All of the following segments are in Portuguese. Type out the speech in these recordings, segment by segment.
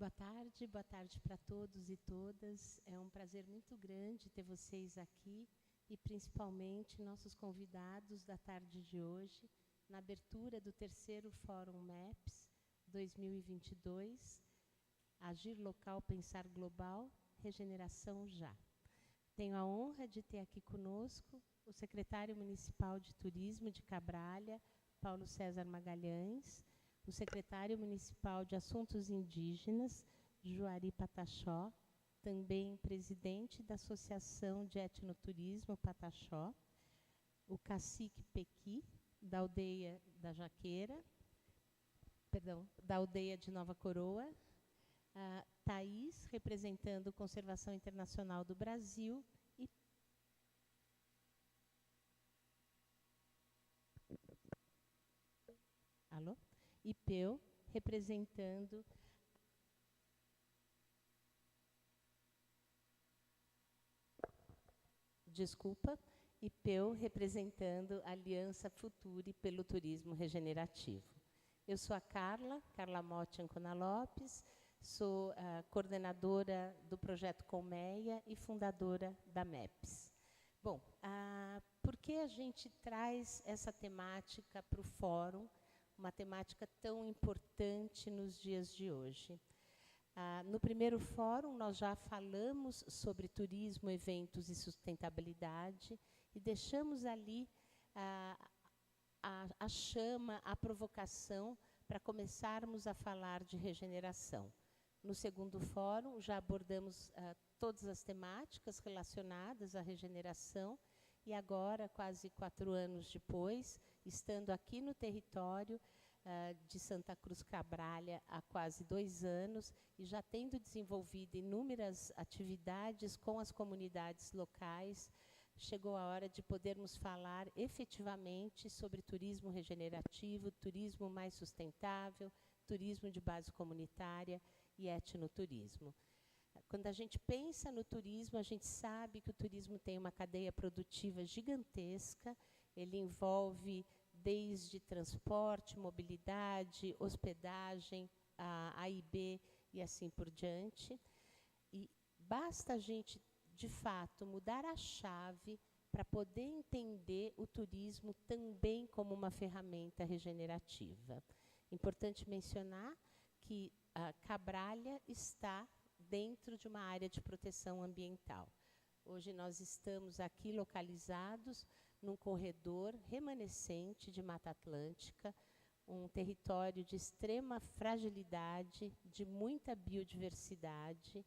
Boa tarde para todos e todas. É um prazer muito grande ter vocês aqui e principalmente nossos convidados da tarde de hoje, na abertura do terceiro Fórum MEPS 2022, Agir Local, Pensar Global, Regeneração Já. Tenho a honra de ter aqui conosco o secretário municipal de Turismo de Cabralha, Paulo César Magalhães, o secretário municipal de Assuntos Indígenas, Juari Pataxó, também presidente da Associação de Etnoturismo Pataxó, o cacique Pequi, da aldeia da Jaqueira, da aldeia de Nova Coroa, a Thaís, representando Conservação Internacional do Brasil, e Peu, representando a Aliança Futuri pelo Turismo Regenerativo. Eu sou a Carla Motti Ancona Lopes, sou a coordenadora do projeto Colmeia e fundadora da MEPS. Bom, por que a gente traz essa temática para o fórum, uma temática tão importante nos dias de hoje? No primeiro fórum, nós já falamos sobre turismo, eventos e sustentabilidade e deixamos ali a chama, a provocação para começarmos a falar de regeneração. No segundo fórum, já abordamos todas as temáticas relacionadas à regeneração e agora, quase 4 anos depois, estando aqui no território de Santa Cruz Cabralha há quase 2 anos e já tendo desenvolvido inúmeras atividades com as comunidades locais, chegou a hora de podermos falar efetivamente sobre turismo regenerativo, turismo mais sustentável, turismo de base comunitária e etnoturismo. Quando a gente pensa no turismo, a gente sabe que o turismo tem uma cadeia produtiva gigantesca, ele envolve desde transporte, mobilidade, hospedagem, A e B e assim por diante. E basta a gente, de fato, mudar a chave para poder entender o turismo também como uma ferramenta regenerativa. Importante mencionar que a Cabralha está dentro de uma área de proteção ambiental. Hoje nós estamos aqui localizados num corredor remanescente de Mata Atlântica, um território de extrema fragilidade, de muita biodiversidade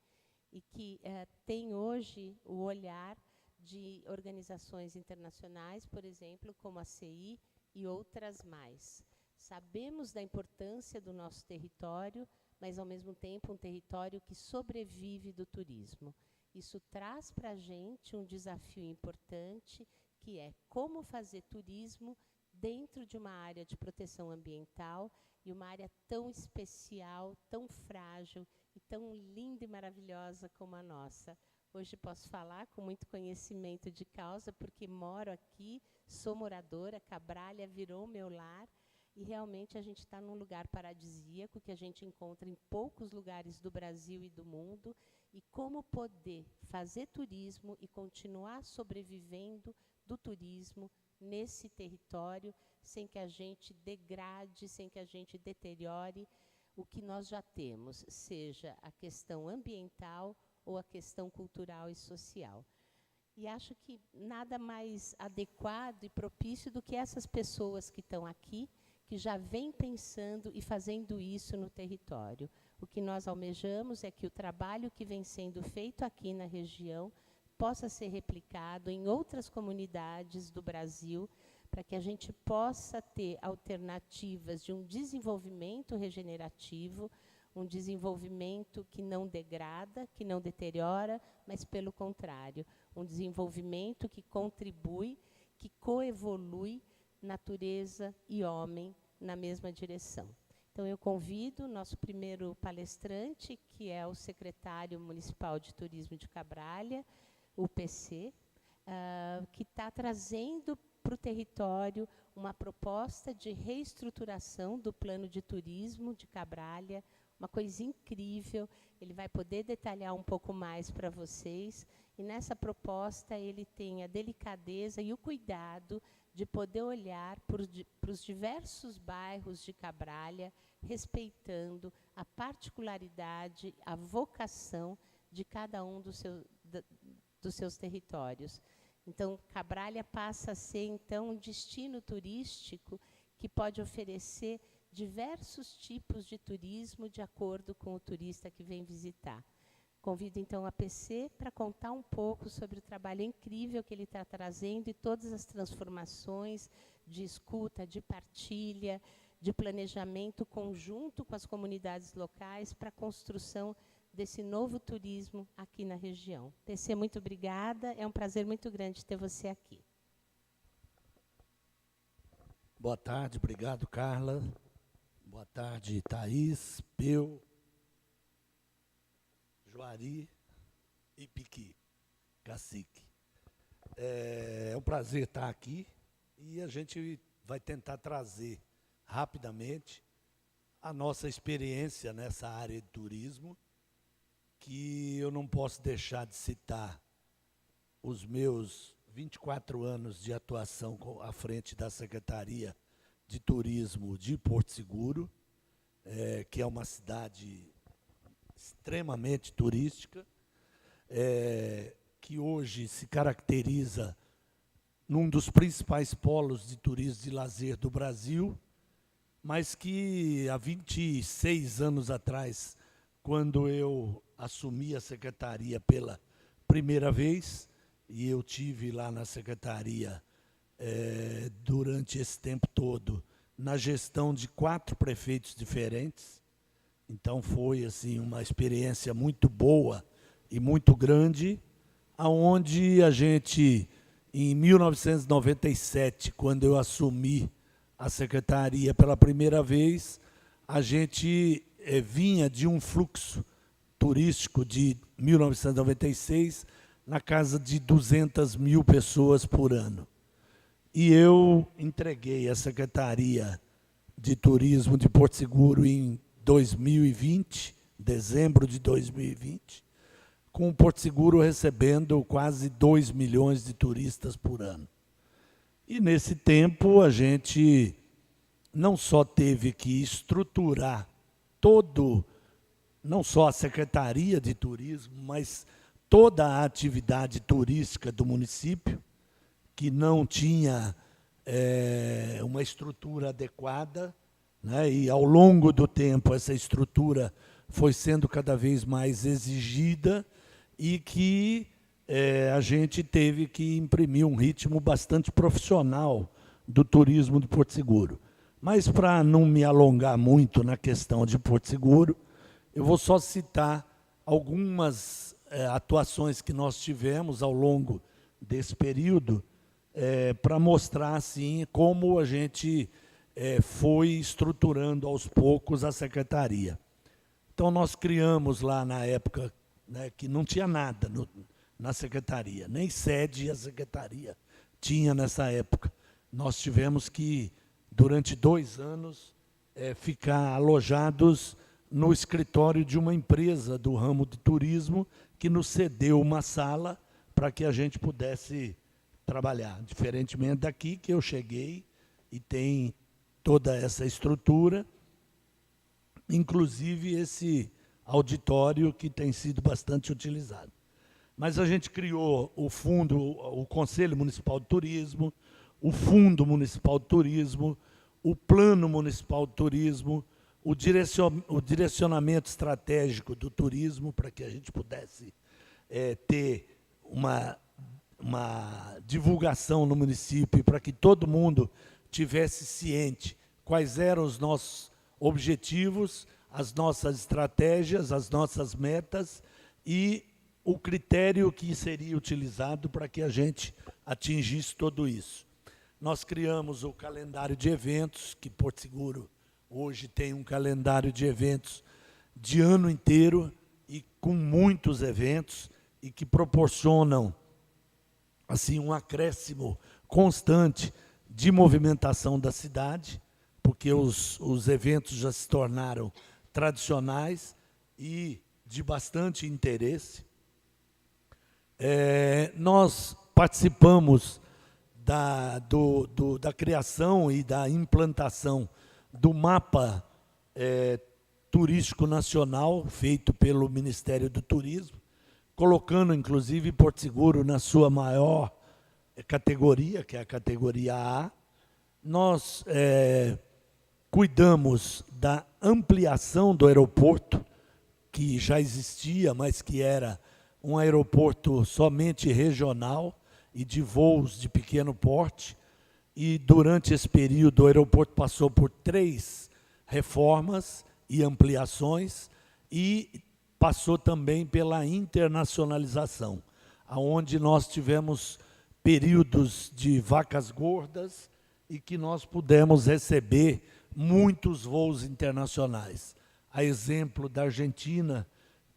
e que tem hoje o olhar de organizações internacionais, por exemplo, como a CI e outras mais. Sabemos da importância do nosso território, mas, ao mesmo tempo, um território que sobrevive do turismo. Isso traz para a gente um desafio importante, que é como fazer turismo dentro de uma área de proteção ambiental e uma área tão especial, tão frágil e tão linda e maravilhosa como a nossa. Hoje posso falar com muito conhecimento de causa, porque moro aqui, sou moradora, Cabralha virou meu lar, e realmente a gente está num lugar paradisíaco que a gente encontra em poucos lugares do Brasil e do mundo, e como poder fazer turismo e continuar sobrevivendo do turismo nesse território, sem que a gente degrade, sem que a gente deteriore o que nós já temos, seja a questão ambiental ou a questão cultural e social. E acho que nada mais adequado e propício do que essas pessoas que estão aqui, que já vêm pensando e fazendo isso no território. O que nós almejamos é que o trabalho que vem sendo feito aqui na região possa ser replicado em outras comunidades do Brasil, para que a gente possa ter alternativas de um desenvolvimento regenerativo, um desenvolvimento que não degrada, que não deteriora, mas, pelo contrário, um desenvolvimento que contribui, que coevolui natureza e homem na mesma direção. Então, eu convido o nosso primeiro palestrante, que é o secretário municipal de Turismo de Cabralha, o PC, que está trazendo para o território uma proposta de reestruturação do plano de turismo de Cabralha, uma coisa incrível. Ele vai poder detalhar um pouco mais para vocês. E nessa proposta ele tem a delicadeza e o cuidado de poder olhar para os diversos bairros de Cabralha, respeitando a particularidade, a vocação de cada um dos seus territórios. Então, Cabralha passa a ser, então, um destino turístico que pode oferecer diversos tipos de turismo de acordo com o turista que vem visitar. Convido, então, a PC para contar um pouco sobre o trabalho incrível que ele está trazendo e todas as transformações de escuta, de partilha, de planejamento conjunto com as comunidades locais para a construção desse novo turismo aqui na região. PC, muito obrigada. É um prazer muito grande ter você aqui. Boa tarde, obrigado, Carla. Boa tarde, Thaís, Peu, Juari e Piqui, Cacique. É um prazer estar aqui e a gente vai tentar trazer rapidamente a nossa experiência nessa área de turismo, que eu não posso deixar de citar os meus 24 anos de atuação à frente da Secretaria de Turismo de Porto Seguro, que é uma cidade extremamente turística, que hoje se caracteriza num dos principais polos de turismo de lazer do Brasil, mas que há 26 anos atrás, quando eu assumi a secretaria pela primeira vez, e eu tive lá na secretaria durante esse tempo todo, na gestão de 4 prefeitos diferentes. Então foi assim uma experiência muito boa e muito grande, aonde a gente, em 1997, quando eu assumi a secretaria pela primeira vez, a gente vinha de um fluxo turístico de 1996 na casa de 200 mil pessoas por ano. E eu entreguei a Secretaria de Turismo de Porto Seguro em 2020, dezembro de 2020, com o Porto Seguro recebendo quase 2 milhões de turistas por ano. E, nesse tempo, a gente não só teve que estruturar não só a Secretaria de Turismo, mas toda a atividade turística do município, que não tinha uma estrutura adequada, né? E, ao longo do tempo, essa estrutura foi sendo cada vez mais exigida e que a gente teve que imprimir um ritmo bastante profissional do turismo de Porto Seguro. Mas, para não me alongar muito na questão de Porto Seguro, eu vou só citar algumas atuações que nós tivemos ao longo desse período, para mostrar assim, como a gente foi estruturando aos poucos a secretaria. Então, nós criamos lá na época, né, que não tinha nada na secretaria, nem sede a secretaria tinha nessa época. Nós tivemos que, durante 2 anos, ficar alojados no escritório de uma empresa do ramo de turismo que nos cedeu uma sala para que a gente pudesse trabalhar. Diferentemente daqui, que eu cheguei e tem toda essa estrutura, inclusive esse auditório que tem sido bastante utilizado. Mas a gente criou o Conselho Municipal de Turismo, o Fundo Municipal de Turismo, o Plano Municipal de Turismo, o direcionamento estratégico do turismo, para que a gente pudesse ter uma divulgação no município, para que todo mundo tivesse ciente quais eram os nossos objetivos, as nossas estratégias, as nossas metas e o critério que seria utilizado para que a gente atingisse tudo isso. Nós criamos o calendário de eventos, que Porto Seguro hoje tem um calendário de eventos de ano inteiro e com muitos eventos e que proporcionam assim um acréscimo constante de movimentação da cidade, porque os eventos já se tornaram tradicionais e de bastante interesse. Nós participamos da criação e da implantação do mapa turístico nacional, feito pelo Ministério do Turismo, colocando, inclusive, Porto Seguro na sua maior categoria, que é a categoria A. Nós cuidamos da ampliação do aeroporto, que já existia, mas que era um aeroporto somente regional e de voos de pequeno porte. E, durante esse período, o aeroporto passou por 3 reformas e ampliações e passou também pela internacionalização, onde nós tivemos períodos de vacas gordas e que nós pudemos receber muitos voos internacionais. A exemplo da Argentina,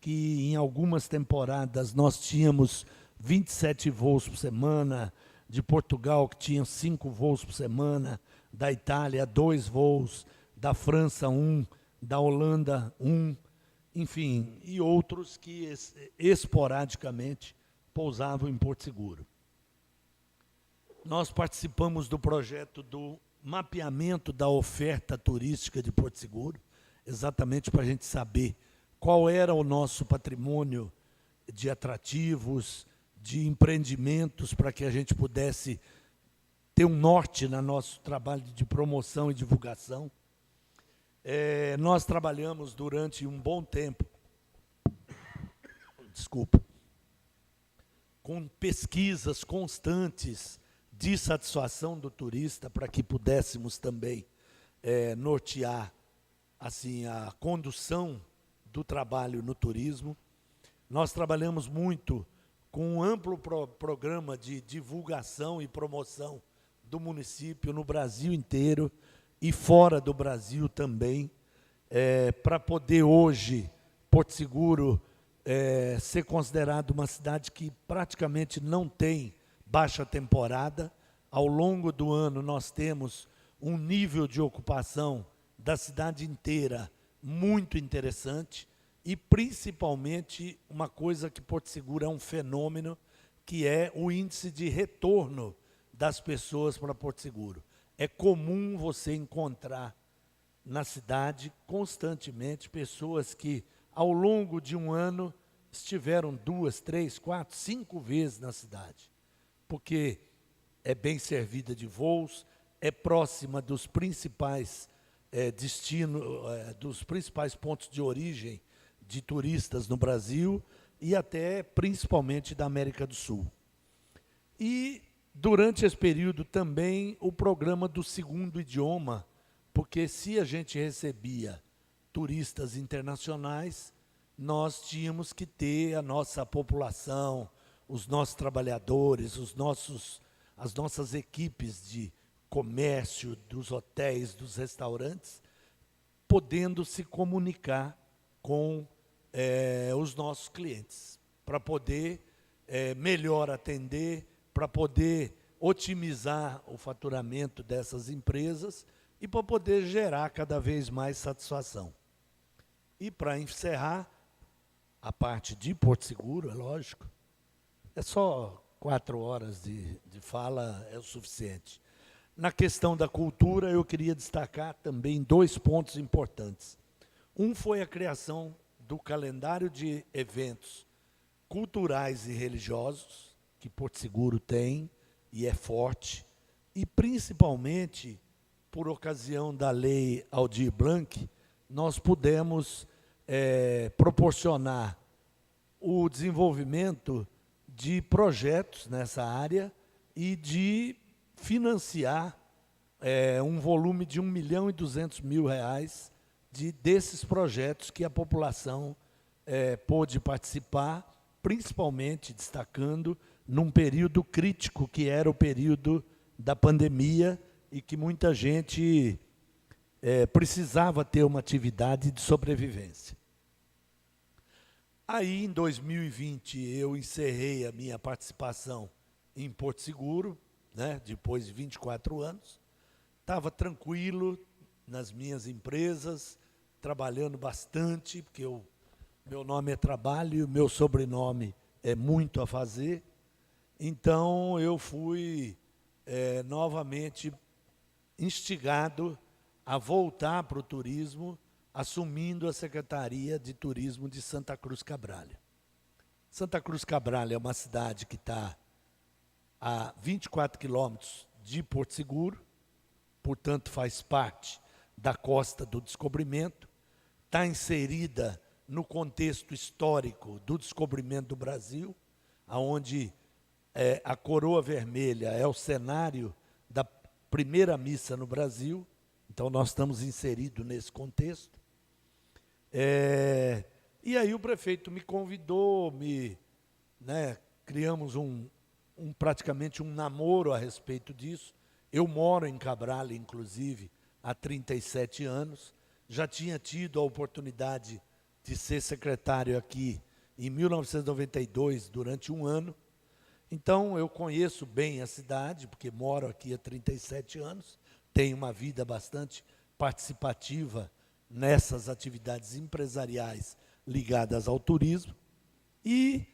que em algumas temporadas nós tínhamos 27 voos por semana, de Portugal, que tinha 5 voos por semana, da Itália, 2 voos, da França, 1, da Holanda, 1, enfim, e outros que esporadicamente pousavam em Porto Seguro. Nós participamos do projeto do mapeamento da oferta turística de Porto Seguro, exatamente para a gente saber qual era o nosso patrimônio de atrativos, de empreendimentos, para que a gente pudesse ter um norte no nosso trabalho de promoção e divulgação. Nós trabalhamos durante um bom tempo, com pesquisas constantes de satisfação do turista, para que pudéssemos também nortear assim, a condução do trabalho no turismo. Nós trabalhamos muito com um amplo programa de divulgação e promoção do município no Brasil inteiro e fora do Brasil também, para poder hoje, Porto Seguro, ser considerado uma cidade que praticamente não tem baixa temporada. Ao longo do ano nós temos um nível de ocupação da cidade inteira muito interessante e, principalmente, uma coisa que Porto Seguro é um fenômeno, que é o índice de retorno das pessoas para Porto Seguro. É comum você encontrar na cidade, constantemente, pessoas que, ao longo de um ano, estiveram 2, 3, 4, 5 vezes na cidade, porque é bem servida de voos, é próxima dos principais destinos, dos principais pontos de origem de turistas no Brasil e até, principalmente, da América do Sul. E, durante esse período, também o programa do segundo idioma, porque se a gente recebia turistas internacionais, nós tínhamos que ter a nossa população, os nossos trabalhadores, as nossas equipes de comércio, dos hotéis, dos restaurantes, podendo se comunicar com os nossos clientes, para poder melhor atender, para poder otimizar o faturamento dessas empresas e para poder gerar cada vez mais satisfação. E, para encerrar, a parte de Porto Seguro, é lógico, é só 4 horas de fala, é o suficiente. Na questão da cultura, eu queria destacar também 2 pontos importantes. Um foi a criação do calendário de eventos culturais e religiosos, que Porto Seguro tem e é forte, e principalmente, por ocasião da Lei Aldir Blanc, nós pudemos proporcionar o desenvolvimento de projetos nessa área e de financiar um volume de R$1.200.000 desses projetos que a população pôde participar, principalmente destacando num período crítico, que era o período da pandemia, e que muita gente precisava ter uma atividade de sobrevivência. Aí, em 2020, eu encerrei a minha participação em Porto Seguro, depois de 24 anos. Estava tranquilo nas minhas empresas, trabalhando bastante, porque meu nome é trabalho e o meu sobrenome é muito a fazer. Então, eu fui novamente instigado a voltar para o turismo, assumindo a Secretaria de Turismo de Santa Cruz Cabrália. Santa Cruz Cabrália é uma cidade que está a 24 quilômetros de Porto Seguro, portanto, faz parte da Costa do Descobrimento, está inserida no contexto histórico do descobrimento do Brasil, onde a coroa vermelha é o cenário da primeira missa no Brasil, então nós estamos inseridos nesse contexto. E aí o prefeito me convidou, criamos praticamente um namoro a respeito disso. Eu moro em Cabrália, inclusive, há 37 anos, já tinha tido a oportunidade de ser secretário aqui em 1992, durante um ano. Então, eu conheço bem a cidade, porque moro aqui há 37 anos, tenho uma vida bastante participativa nessas atividades empresariais ligadas ao turismo. E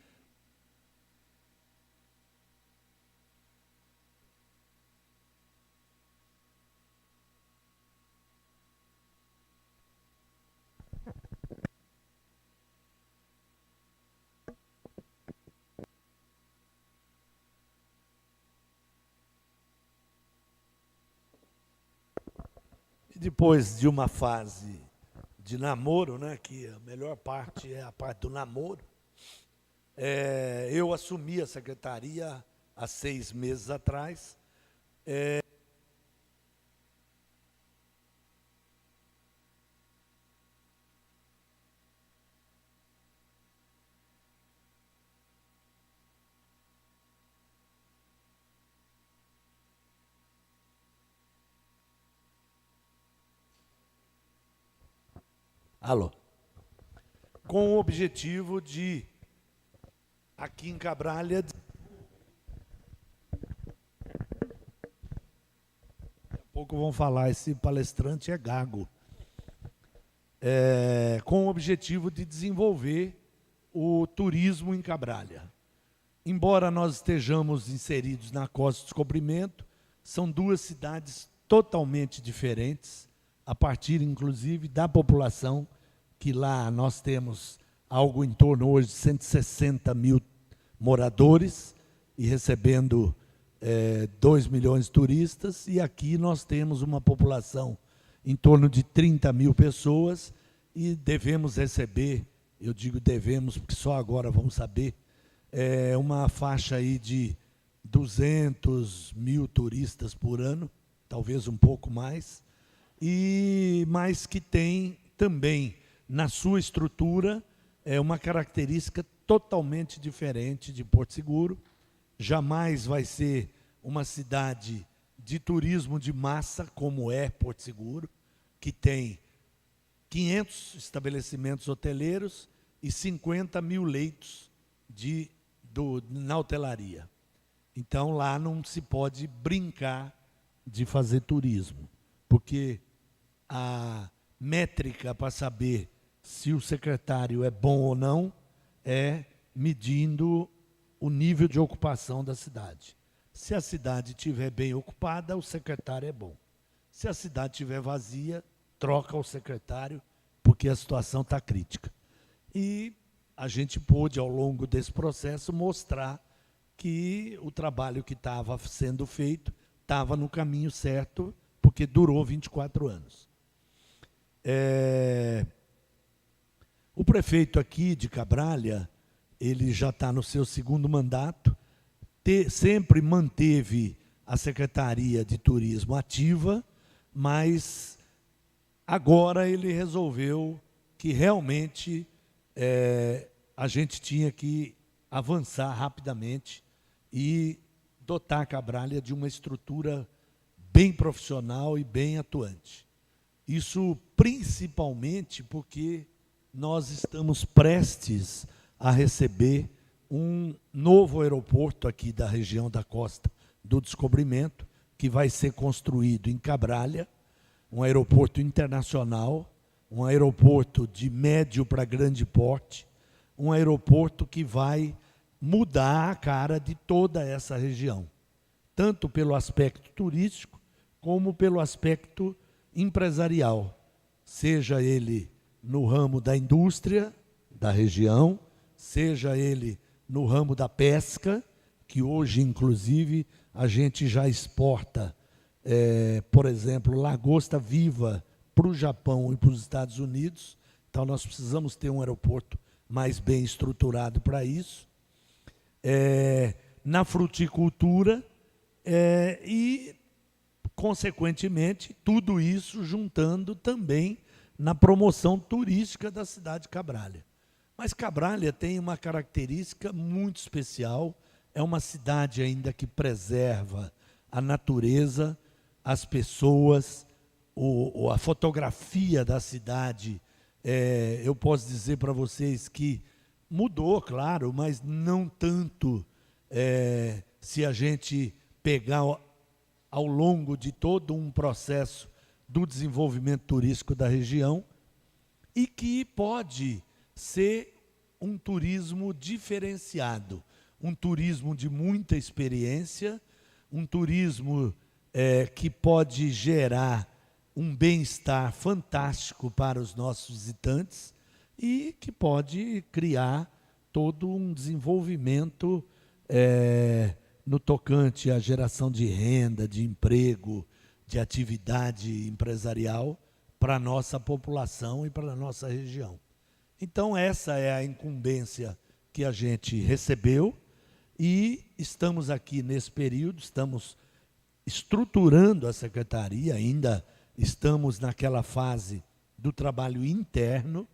depois de uma fase de namoro, que a melhor parte é a parte do namoro, eu assumi a secretaria há 6 meses atrás. Alô. Com o objetivo de, aqui em Cabrália, daqui a pouco vão falar, esse palestrante é gago, com o objetivo de desenvolver o turismo em Cabrália. Embora nós estejamos inseridos na Costa do Descobrimento, são 2 cidades totalmente diferentes, a partir, inclusive, da população, que lá nós temos algo em torno hoje de 160 mil moradores, e recebendo 2 milhões de turistas, e aqui nós temos uma população em torno de 30 mil pessoas, e devemos receber, eu digo devemos, porque só agora vamos saber, uma faixa aí de 200 mil turistas por ano, talvez um pouco mais, mas que tem também, na sua estrutura, uma característica totalmente diferente de Porto Seguro. Jamais vai ser uma cidade de turismo de massa, como é Porto Seguro, que tem 500 estabelecimentos hoteleiros e 50 mil leitos na hotelaria. Então, lá não se pode brincar de fazer turismo, porque a métrica para saber se o secretário é bom ou não é medindo o nível de ocupação da cidade. Se a cidade estiver bem ocupada, o secretário é bom. Se a cidade estiver vazia, troca o secretário, porque a situação está crítica. E a gente pôde, ao longo desse processo, mostrar que o trabalho que estava sendo feito estava no caminho certo, porque durou 24 anos. O prefeito aqui de Cabrália, ele já está no seu 2º mandato, sempre manteve a Secretaria de Turismo ativa, mas agora ele resolveu que realmente a gente tinha que avançar rapidamente e dotar a Cabrália de uma estrutura bem profissional e bem atuante. Isso principalmente porque nós estamos prestes a receber um novo aeroporto aqui da região da Costa do Descobrimento, que vai ser construído em Cabrália, um aeroporto internacional, um aeroporto de médio para grande porte, um aeroporto que vai mudar a cara de toda essa região, tanto pelo aspecto turístico, como pelo aspecto empresarial, seja ele no ramo da indústria da região, seja ele no ramo da pesca, que hoje, inclusive, a gente já exporta, por exemplo, lagosta viva para o Japão e para os Estados Unidos. Então, nós precisamos ter um aeroporto mais bem estruturado para isso. Na fruticultura e, consequentemente, tudo isso juntando também na promoção turística da cidade de Cabralha. Mas Cabralha tem uma característica muito especial, é uma cidade ainda que preserva a natureza, as pessoas, a fotografia da cidade. Eu posso dizer para vocês que mudou, claro, mas não tanto se a gente pegar ao longo de todo um processo do desenvolvimento turístico da região, e que pode ser um turismo diferenciado, um turismo de muita experiência, um turismo que pode gerar um bem-estar fantástico para os nossos visitantes e que pode criar todo um desenvolvimento no tocante à geração de renda, de emprego, de atividade empresarial para a nossa população e para a nossa região. Então, essa é a incumbência que a gente recebeu e estamos aqui nesse período, estamos estruturando a secretaria, ainda estamos naquela fase do trabalho interno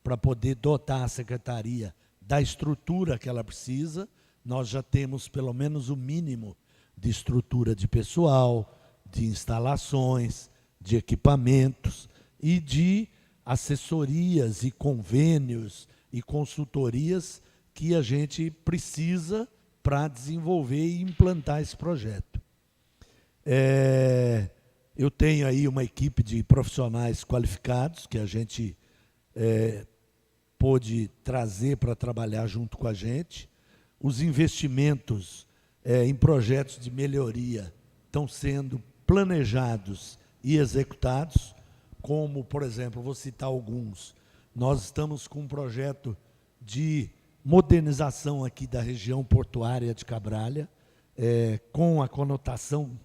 para poder dotar a secretaria da estrutura que ela precisa. Nós já temos pelo menos o mínimo de estrutura de pessoal, de instalações, de equipamentos e de assessorias e convênios e consultorias que a gente precisa para desenvolver e implantar esse projeto. Eu tenho aí uma equipe de profissionais qualificados que a gente pôde trazer para trabalhar junto com a gente. Os investimentos em projetos de melhoria estão sendo planejados e executados, como, por exemplo, vou citar alguns. Nós estamos com um projeto de modernização aqui da região portuária de Cabralha, com a conotação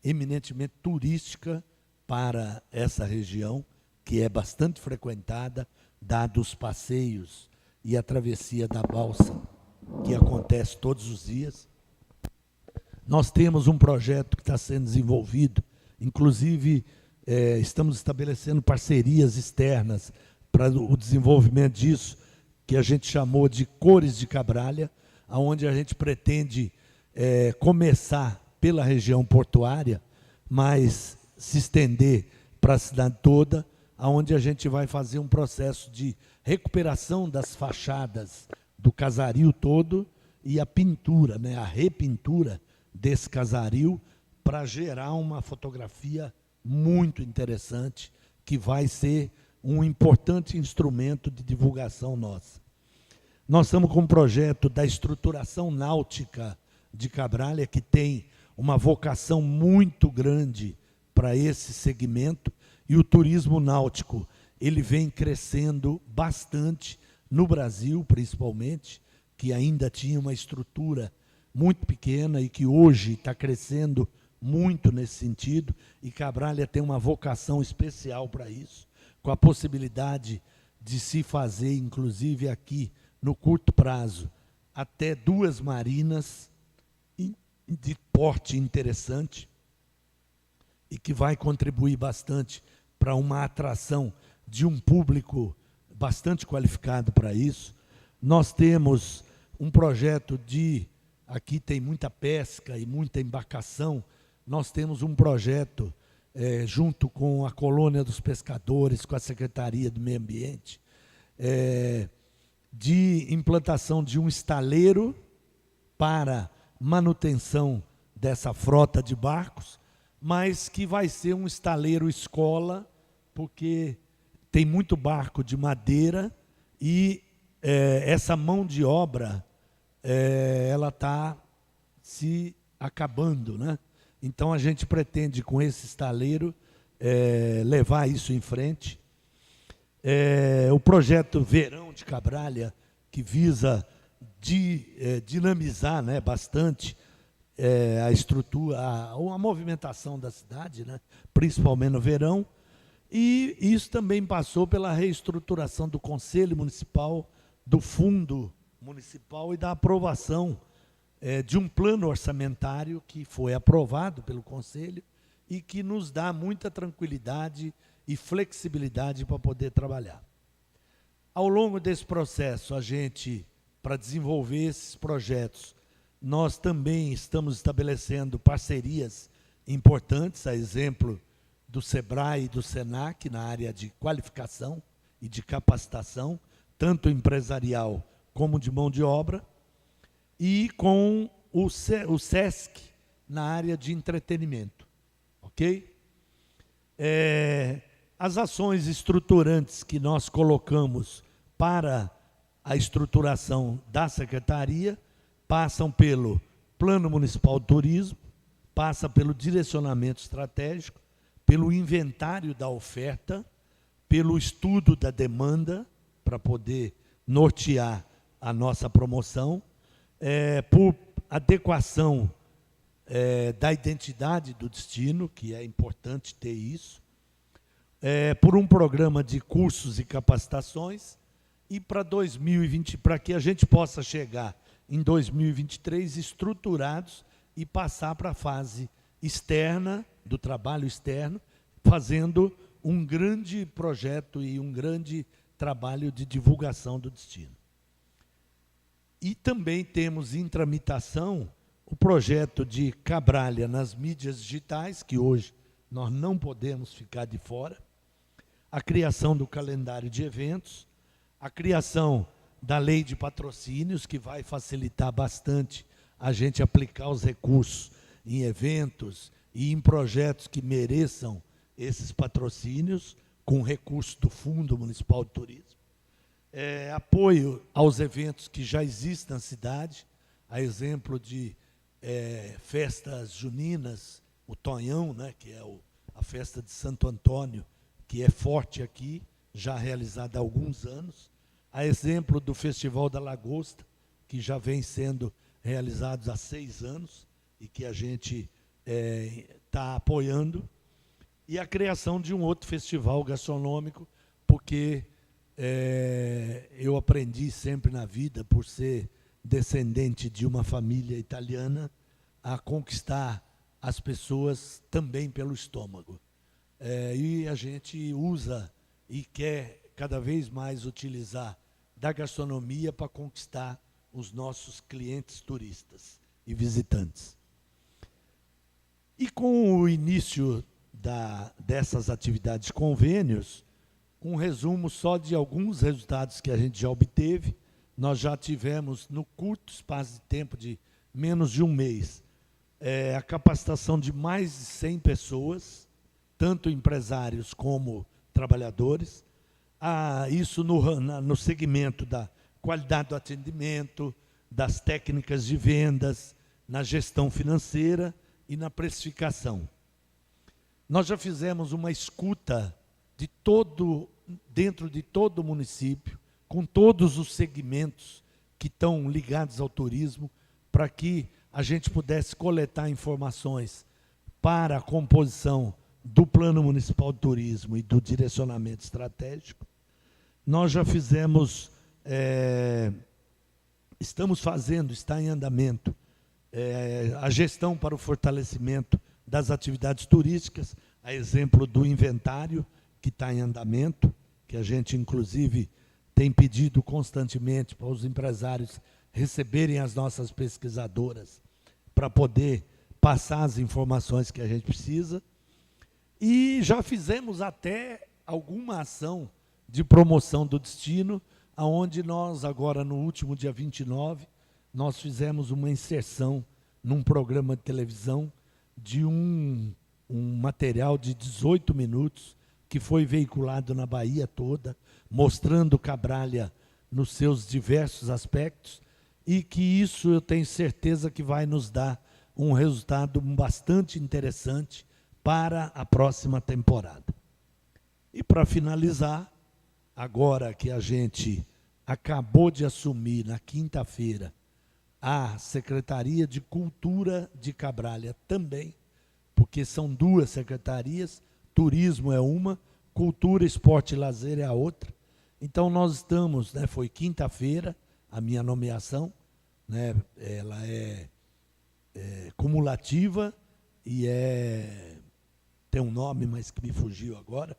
eminentemente turística para essa região, que é bastante frequentada, dados os passeios e a travessia da balsa, que acontece todos os dias. Nós temos um projeto que está sendo desenvolvido, inclusive estamos estabelecendo parcerias externas para o desenvolvimento disso, que a gente chamou de Cores de Cabralha, onde a gente pretende começar pela região portuária, mas se estender para a cidade toda, onde a gente vai fazer um processo de recuperação das fachadas do casario todo e a pintura, a repintura desse casario, para gerar uma fotografia muito interessante, que vai ser um importante instrumento de divulgação nossa. Nós estamos com um projeto da estruturação náutica de Cabralha, que tem uma vocação muito grande para esse segmento, e o turismo náutico ele vem crescendo bastante no Brasil, principalmente, que ainda tinha uma estrutura muito pequena e que hoje está crescendo muito nesse sentido, e Cabralha tem uma vocação especial para isso, com a possibilidade de se fazer, inclusive aqui, no curto prazo, até 2 marinas de porte interessante e que vai contribuir bastante para uma atração de um público bastante qualificado para isso. Nós temos um projeto aqui tem muita pesca e muita embarcação, nós temos um projeto junto com a Colônia dos Pescadores, com a Secretaria do Meio Ambiente, de implantação de um estaleiro para manutenção dessa frota de barcos, mas que vai ser um estaleiro escola, porque tem muito barco de madeira e essa mão de obra ela está se acabando, né? Então a gente pretende com esse estaleiro levar isso em frente. O projeto Verão de Cabralha, que visa dinamizar, né, bastante a estrutura, a movimentação da cidade, né, principalmente no verão. E isso também passou pela reestruturação do Conselho Municipal, do Fundo Municipal e da aprovação de um plano orçamentário que foi aprovado pelo Conselho e que nos dá muita tranquilidade e flexibilidade para poder trabalhar. Ao longo desse processo, a gente, para desenvolver esses projetos, nós também estamos estabelecendo parcerias importantes, a exemplo do SEBRAE e do SENAC, na área de qualificação e de capacitação, tanto empresarial como de mão de obra, e com o SESC na área de entretenimento. Ok? As ações estruturantes que nós colocamos para a estruturação da Secretaria passam pelo Plano Municipal de Turismo, passa pelo direcionamento estratégico, pelo inventário da oferta, pelo estudo da demanda, para poder nortear a nossa promoção, por adequação da identidade do destino, que é importante ter isso, por um programa de cursos e capacitações, e para 2020, para que a gente possa chegar em 2023 estruturados e passar para a fase externa, do trabalho externo, fazendo um grande projeto e um grande trabalho de divulgação do destino. E também temos em tramitação o projeto de Cabralha nas mídias digitais, que hoje nós não podemos ficar de fora, a criação do calendário de eventos, a criação da lei de patrocínios, que vai facilitar bastante a gente aplicar os recursos em eventos e em projetos que mereçam esses patrocínios, com recursos do Fundo Municipal de Turismo. Apoio aos eventos que já existem na cidade, a exemplo de festas juninas, o Tonhão, né, que é a festa de Santo Antônio, que é forte aqui, já realizada há alguns anos, a exemplo do Festival da Lagosta, que já vem sendo realizado há 6 anos e que a gente está apoiando, e a criação de um outro festival gastronômico, porque eu aprendi sempre na vida, por ser descendente de uma família italiana, a conquistar as pessoas também pelo estômago. E a gente usa e quer cada vez mais utilizar da gastronomia para conquistar os nossos clientes turistas e visitantes. E com o início dessas atividades convênios, um resumo só de alguns resultados que a gente já obteve. Nós já tivemos, no curto espaço de tempo de menos de um mês, a capacitação de mais de 100 pessoas, tanto empresários como trabalhadores, isso no segmento da qualidade do atendimento, das técnicas de vendas, na gestão financeira e na precificação. Nós já fizemos uma escuta dentro de todo o município, com todos os segmentos que estão ligados ao turismo, para que a gente pudesse coletar informações para a composição do Plano Municipal de Turismo e do direcionamento estratégico. Nós já fizemos, estamos fazendo, está em andamento, a gestão para o fortalecimento das atividades turísticas, a exemplo do inventário, que está em andamento, que a gente, inclusive, tem pedido constantemente para os empresários receberem as nossas pesquisadoras para poder passar as informações que a gente precisa. E já fizemos até alguma ação de promoção do destino, onde nós, agora no último dia 29, nós fizemos uma inserção num programa de televisão de um material de 18 minutos, que foi veiculado na Bahia toda, mostrando Cabralha nos seus diversos aspectos, e que isso eu tenho certeza que vai nos dar um resultado bastante interessante para a próxima temporada. E para finalizar, agora que a gente acabou de assumir na quinta-feira a Secretaria de Cultura de Cabralha também, porque são duas secretarias, turismo é uma, cultura, esporte e lazer é a outra. Então nós estamos, né, foi quinta-feira a minha nomeação, né, ela é cumulativa e tem um nome, mas que me fugiu agora,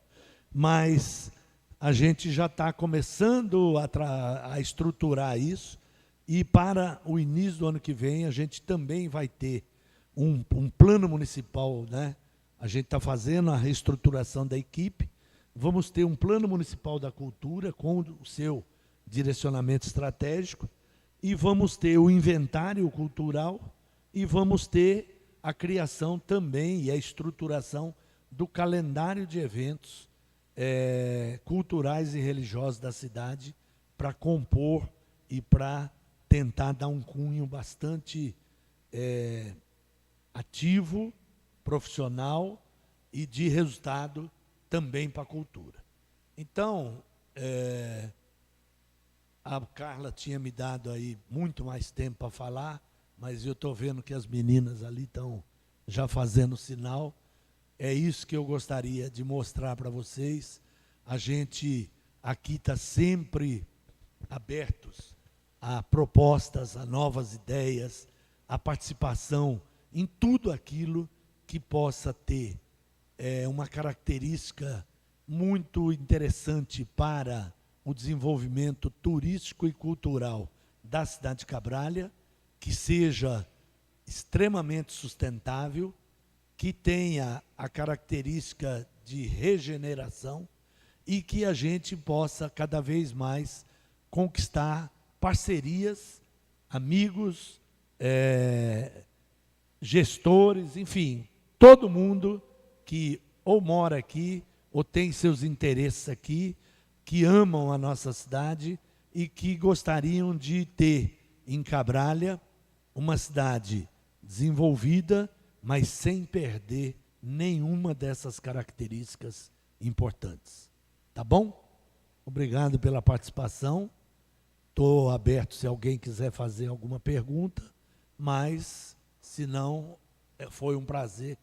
mas a gente já está começando a estruturar isso, e para o início do ano que vem a gente também vai ter um plano municipal, né? A gente está fazendo a reestruturação da equipe, vamos ter um plano municipal da cultura com o seu direcionamento estratégico, e vamos ter o inventário cultural, e vamos ter a criação também e a estruturação do calendário de eventos culturais e religiosos da cidade, para compor e para tentar dar um cunho bastante ativo, profissional e de resultado também para a cultura. Então, a Carla tinha me dado aí muito mais tempo para falar, mas eu estou vendo que as meninas ali estão já fazendo sinal. É isso que eu gostaria de mostrar para vocês. A gente aqui está sempre abertos a propostas, a novas ideias, a participação em tudo aquilo que possa ter uma característica muito interessante para o desenvolvimento turístico e cultural da cidade de Cabralha, que seja extremamente sustentável, que tenha a característica de regeneração e que a gente possa cada vez mais conquistar parcerias, amigos, gestores, enfim, todo mundo que ou mora aqui ou tem seus interesses aqui, que amam a nossa cidade e que gostariam de ter em Cabralha uma cidade desenvolvida, mas sem perder nenhuma dessas características importantes. Tá bom? Obrigado pela participação. Estou aberto se alguém quiser fazer alguma pergunta, mas, se não, foi um prazer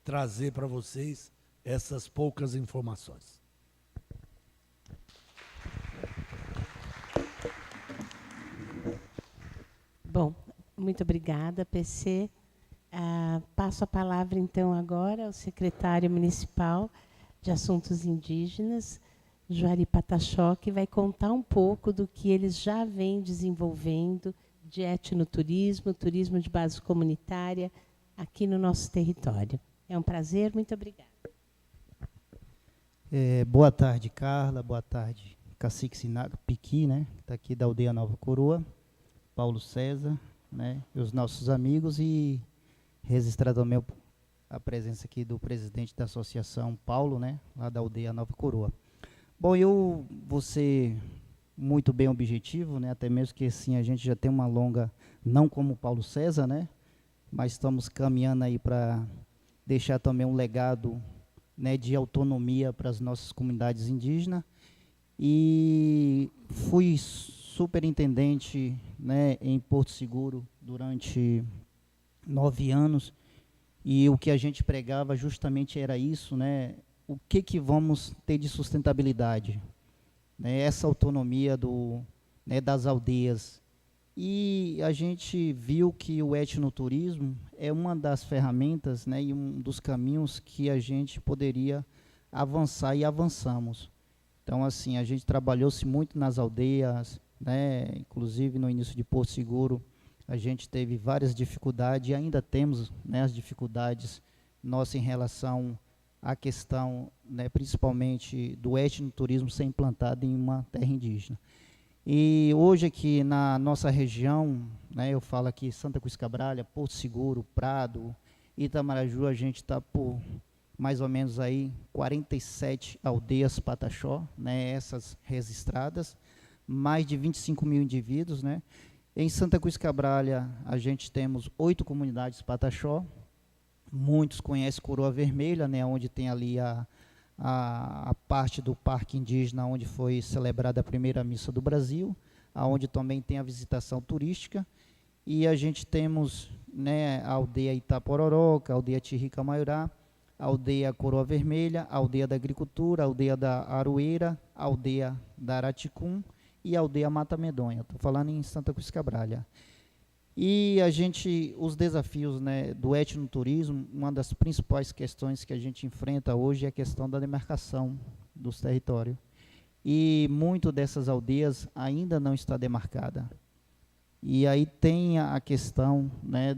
trazer para vocês essas poucas informações. Bom, muito obrigada, PC. Passo a palavra, então, agora ao secretário municipal de Assuntos Indígenas, Juari Pataxó, que vai contar um pouco do que eles já vêm desenvolvendo de etnoturismo, turismo de base comunitária, aqui no nosso território. É um prazer, muito obrigada. Boa tarde, Carla, boa tarde, Cacique Sinaga Piqui, né, que está aqui da aldeia Nova Coroa, Paulo César, né, e os nossos amigos, e registrar também a presença aqui do presidente da associação, Paulo, né, lá da aldeia Nova Coroa. Bom, eu vou ser muito bem objetivo, né, até mesmo que assim a gente já tem uma longa, não como o Paulo César, né, mas estamos caminhando aí para deixar também um legado, né, de autonomia para as nossas comunidades indígenas. E fui superintendente, né, em Porto Seguro durante 9 anos, e o que a gente pregava justamente era isso, né, o que vamos ter de sustentabilidade, né, essa autonomia né, das aldeias. E a gente viu que o etnoturismo é uma das ferramentas, né, e um dos caminhos que a gente poderia avançar, e avançamos. Então, assim, a gente trabalhou-se muito nas aldeias, né, inclusive no início de Porto Seguro, a gente teve várias dificuldades, e ainda temos, né, as dificuldades nossas em relação à questão, né, principalmente do etnoturismo ser implantado em uma terra indígena. E hoje aqui na nossa região, né, eu falo aqui Santa Cruz Cabralha, Porto Seguro, Prado, Itamaraju, a gente está por mais ou menos aí 47 aldeias Pataxó, né, essas registradas, mais de 25 mil indivíduos, né. Em Santa Cruz Cabralha, a gente temos 8 comunidades Pataxó, muitos conhecem Coroa Vermelha, né, onde tem ali a parte do Parque Indígena, onde foi celebrada a primeira missa do Brasil, onde também tem a visitação turística, e a gente temos, né, a aldeia Itapororoca, a aldeia Tirrica Maiorá, a aldeia Coroa Vermelha, a aldeia da Agricultura, a aldeia da Aroeira, a aldeia da Araticum e a aldeia Mata Medonha. Estou falando em Santa Cruz Cabralha. E os desafios, né, do etnoturismo, uma das principais questões que a gente enfrenta hoje é a questão da demarcação dos territórios. E muito dessas aldeias ainda não está demarcada. E aí tem a questão, né,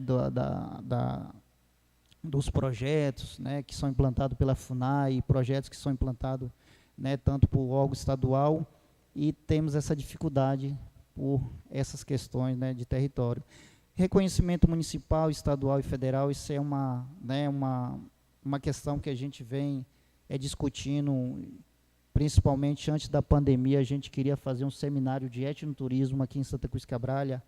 dos projetos, né, que são implantados pela FUNAI, projetos que são implantados, né, tanto por órgão estadual, e temos essa dificuldade por essas questões, né, de território. Reconhecimento municipal, estadual e federal, isso é uma questão que a gente vem discutindo, principalmente antes da pandemia. A gente queria fazer um seminário de etnoturismo aqui em Santa Cruz Cabralha,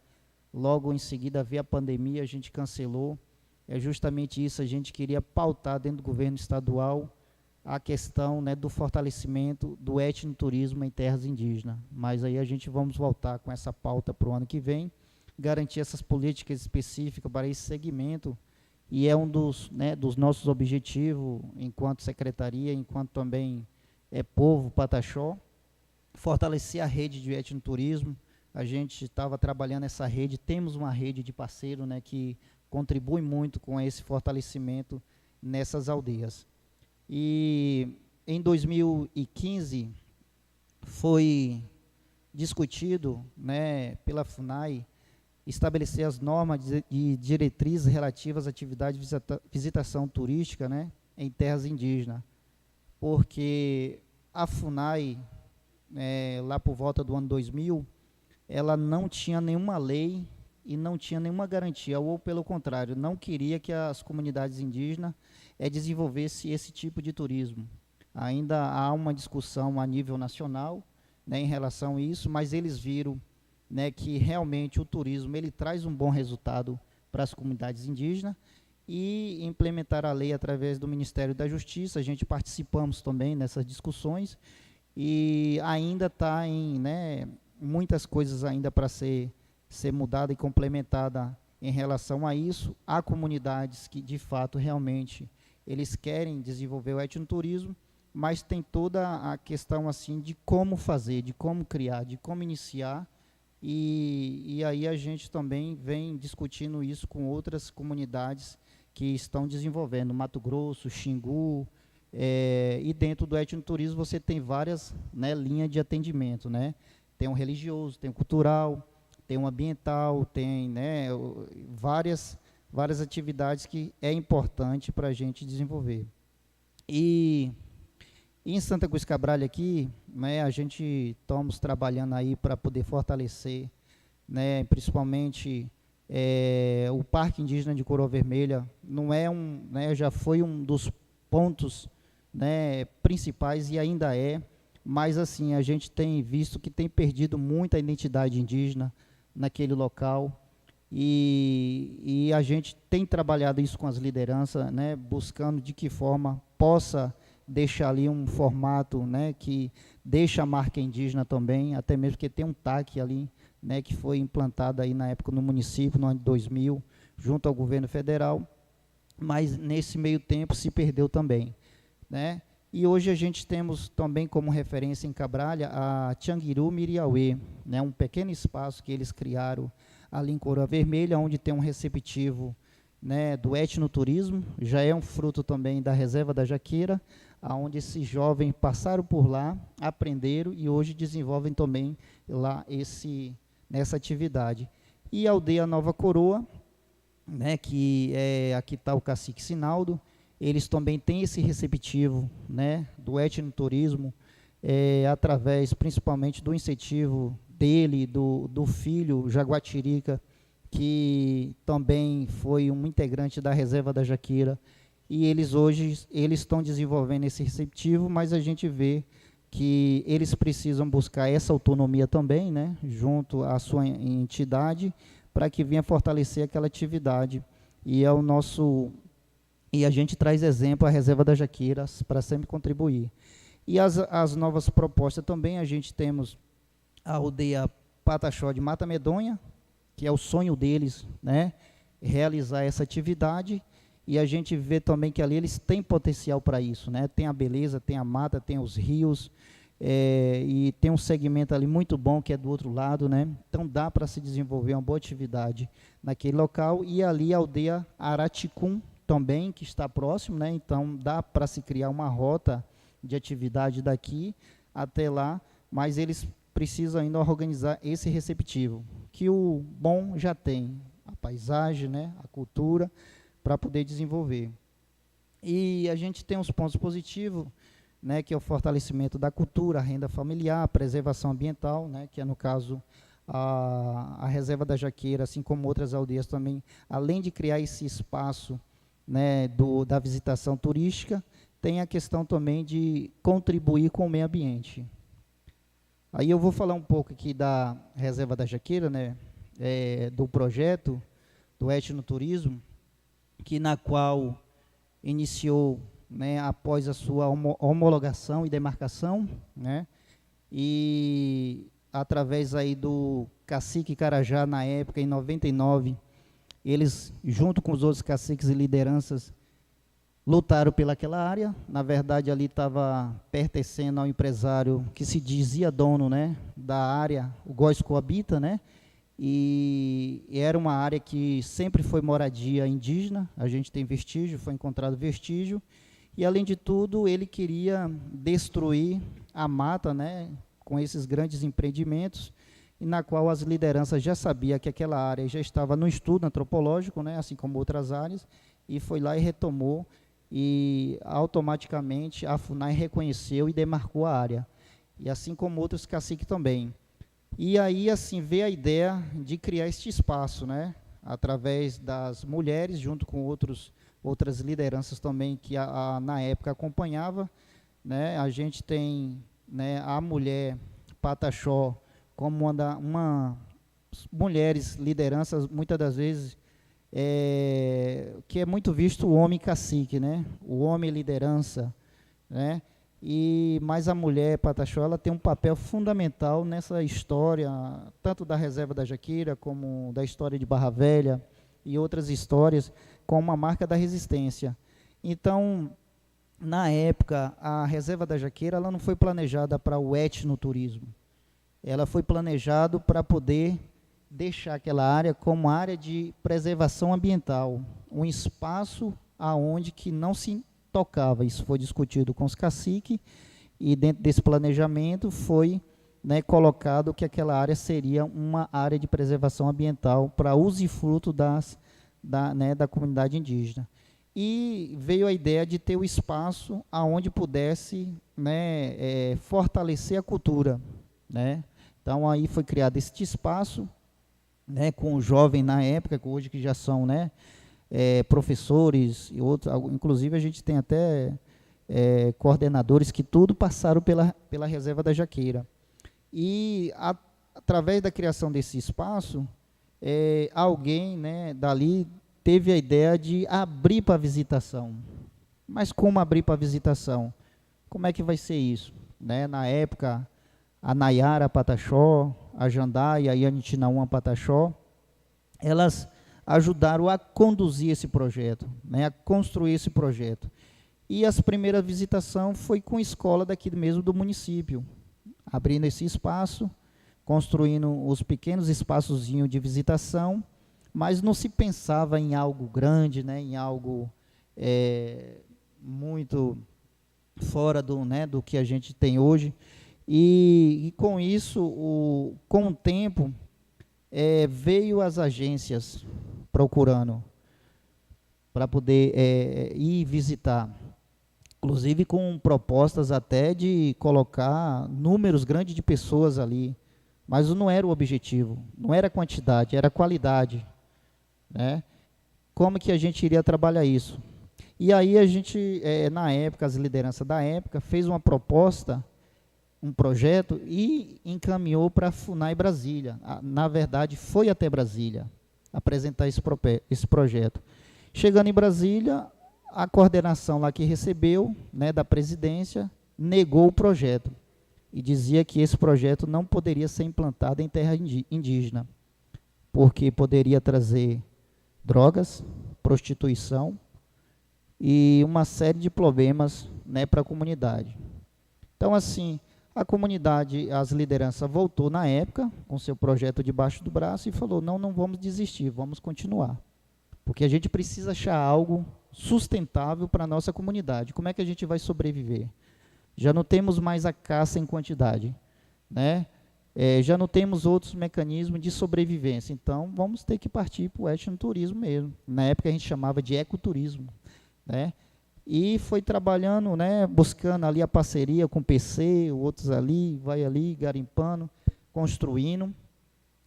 logo em seguida veio a pandemia, a gente cancelou. É justamente isso, a gente queria pautar dentro do governo estadual a questão, né, do fortalecimento do etnoturismo em terras indígenas. Mas aí a gente vamos voltar com essa pauta para o ano que vem, garantir essas políticas específicas para esse segmento, e é um dos nossos objetivos, enquanto secretaria, enquanto também povo Pataxó, fortalecer a rede de etnoturismo. A gente estava trabalhando essa rede, temos uma rede de parceiro, né, que contribui muito com esse fortalecimento nessas aldeias. E em 2015 foi discutido, né, pela FUNAI estabelecer as normas de diretrizes relativas à atividade de visitação turística, né, em terras indígenas, porque a FUNAI, lá por volta do ano 2000, ela não tinha nenhuma lei e não tinha nenhuma garantia, ou pelo contrário, não queria que as comunidades indígenas desenvolvessem esse tipo de turismo. Ainda há uma discussão a nível nacional, né, em relação a isso, mas eles viram, né, que realmente o turismo ele traz um bom resultado para as comunidades indígenas, e implementar a lei através do Ministério da Justiça. A gente participamos também nessas discussões, e ainda está em, né, muitas coisas ainda para ser mudada e complementada em relação a isso. Há comunidades que, de fato, realmente, eles querem desenvolver o etnoturismo, mas tem toda a questão assim de como fazer, de como criar, de como iniciar, e aí a gente também vem discutindo isso com outras comunidades que estão desenvolvendo, Mato Grosso, Xingu, e dentro do etnoturismo você tem várias, né, linhas de atendimento, né? Tem um religioso, tem um cultural, tem um ambiental, tem, né, várias atividades que é importante para a gente desenvolver. E em Santa Cruz Cabralha aqui, né, a gente estamos trabalhando aí para poder fortalecer, né, principalmente o Parque Indígena de Coroa Vermelha. Não é né, já foi um dos pontos, né, principais e ainda é, mas assim, a gente tem visto que tem perdido muita identidade indígena naquele local, e a gente tem trabalhado isso com as lideranças, né, buscando de que forma possa deixar ali um formato, né, que deixa a marca indígena também, até mesmo porque tem um TAC ali, né, que foi implantado aí na época no município, no ano de 2000, junto ao governo federal, mas nesse meio tempo se perdeu também, né? E hoje a gente temos também como referência em Cabralha a Tianguiru Miriauê, né, um pequeno espaço que eles criaram ali em Coroa Vermelha, onde tem um receptivo, né, do etnoturismo, já é um fruto também da reserva da Jaqueira, onde esses jovens passaram por lá, aprenderam e hoje desenvolvem também lá nessa atividade. E a aldeia Nova Coroa, né, que aqui está o cacique Sinaldo, eles também têm esse receptivo, né, do etnoturismo, através principalmente do incentivo dele, do filho Jaguatirica, que também foi um integrante da reserva da Jaqueira, e eles hoje estão desenvolvendo esse receptivo, mas a gente vê que eles precisam buscar essa autonomia também, né, junto à sua entidade, para que venha fortalecer aquela atividade. E a gente traz exemplo a Reserva das Jaqueiras para sempre contribuir. E as novas propostas também, a gente temos a aldeia Pataxó de Mata Medonha, que é o sonho deles, né, realizar essa atividade, e a gente vê também que ali eles têm potencial para isso, né, tem a beleza, tem a mata, tem os rios, e tem um segmento ali muito bom que é do outro lado, né, então dá para se desenvolver uma boa atividade naquele local. E ali a aldeia Araticum também, que está próximo, né, então dá para se criar uma rota de atividade daqui até lá, mas eles precisam ainda organizar esse receptivo, que o bom já tem, a paisagem, né, a cultura, para poder desenvolver. E a gente tem uns pontos positivos, né, que é o fortalecimento da cultura, a renda familiar, a preservação ambiental, né, que é no caso a Reserva da Jaqueira, assim como outras aldeias também, além de criar esse espaço, né, da visitação turística, tem a questão também de contribuir com o meio ambiente. Aí eu vou falar um pouco aqui da Reserva da Jaqueira, né, do projeto do etnoturismo, na qual iniciou, né, após a sua homologação e demarcação, né, e através aí do cacique Carajá, na época, em 99, eles, junto com os outros caciques e lideranças, lutaram pelaquela área. Na verdade, ali estava pertencendo ao empresário que se dizia dono, né, da área, o Góis Coabita, né, e era uma área que sempre foi moradia indígena. A gente tem vestígio, foi encontrado vestígio, e além de tudo, ele queria destruir a mata, né, com esses grandes empreendimentos, e na qual as lideranças já sabiam que aquela área já estava no estudo antropológico, né, assim como outras áreas, e foi lá e retomou, e automaticamente a FUNAI reconheceu e demarcou a área, e assim como outros caciques também. E aí, assim, veio a ideia de criar este espaço, né, através das mulheres, junto com outras lideranças também que na época acompanhava, né. A gente tem, né, a mulher Pataxó como uma mulheres lideranças, muitas das vezes, que é muito visto o homem cacique, né, o homem liderança, né, mas a mulher Pataxó, ela tem um papel fundamental nessa história, tanto da Reserva da Jaqueira, como da história de Barra Velha e outras histórias, como uma marca da resistência. Então, na época, a Reserva da Jaqueira, ela não foi planejada para o etnoturismo, ela foi planejada para poder deixar aquela área como área de preservação ambiental, um espaço aonde que não se tocava. Isso foi discutido com os caciques, e dentro desse planejamento foi, né, colocado que aquela área seria uma área de preservação ambiental para uso e fruto da comunidade indígena. E veio a ideia de ter o espaço aonde pudesse, né, fortalecer a cultura, né. Então aí foi criado este espaço, né, com o jovem na época, hoje que já são, né, professores e outros, inclusive a gente tem até coordenadores que tudo passaram pela Reserva da Jaqueira. E através da criação desse espaço, alguém, né, dali teve a ideia de abrir para visitação. Mas como abrir para visitação? Como é que vai ser isso? Né, na época, a Nayara Pataxó, a Jandaia e a Nitinaúma Pataxó, elas ajudaram a conduzir esse projeto, né, a construir esse projeto. E as primeiras visitações foi com a escola daqui mesmo do município, abrindo esse espaço, construindo os pequenos espaçozinhos de visitação, mas não se pensava em algo grande, né, em algo muito fora do que a gente tem hoje. E com isso, com o tempo, veio as agências procurando para poder ir visitar, inclusive com propostas até de colocar números grandes de pessoas ali, mas não era o objetivo, não era quantidade, era qualidade, né? Como que a gente iria trabalhar isso? E aí a gente, na época, as lideranças da época, fez uma proposta, um projeto, e encaminhou para a FUNAI Brasília. Na verdade, foi até Brasília apresentar esse projeto. Chegando em Brasília, a coordenação lá que recebeu, né, da presidência, negou o projeto e dizia que esse projeto não poderia ser implantado em terra indígena, porque poderia trazer drogas, prostituição e uma série de problemas, né, para a comunidade. Então, assim, a comunidade, as lideranças voltou na época com seu projeto debaixo do braço e falou, não vamos desistir, vamos continuar, porque a gente precisa achar algo sustentável para a nossa comunidade. Como é que a gente vai sobreviver? Já não temos mais a caça em quantidade, né? Já não temos outros mecanismos de sobrevivência, então vamos ter que partir para o etnoturismo mesmo. Na época a gente chamava de ecoturismo, né? E foi trabalhando, né, buscando ali a parceria com o PC, outros ali, vai ali, garimpando, construindo.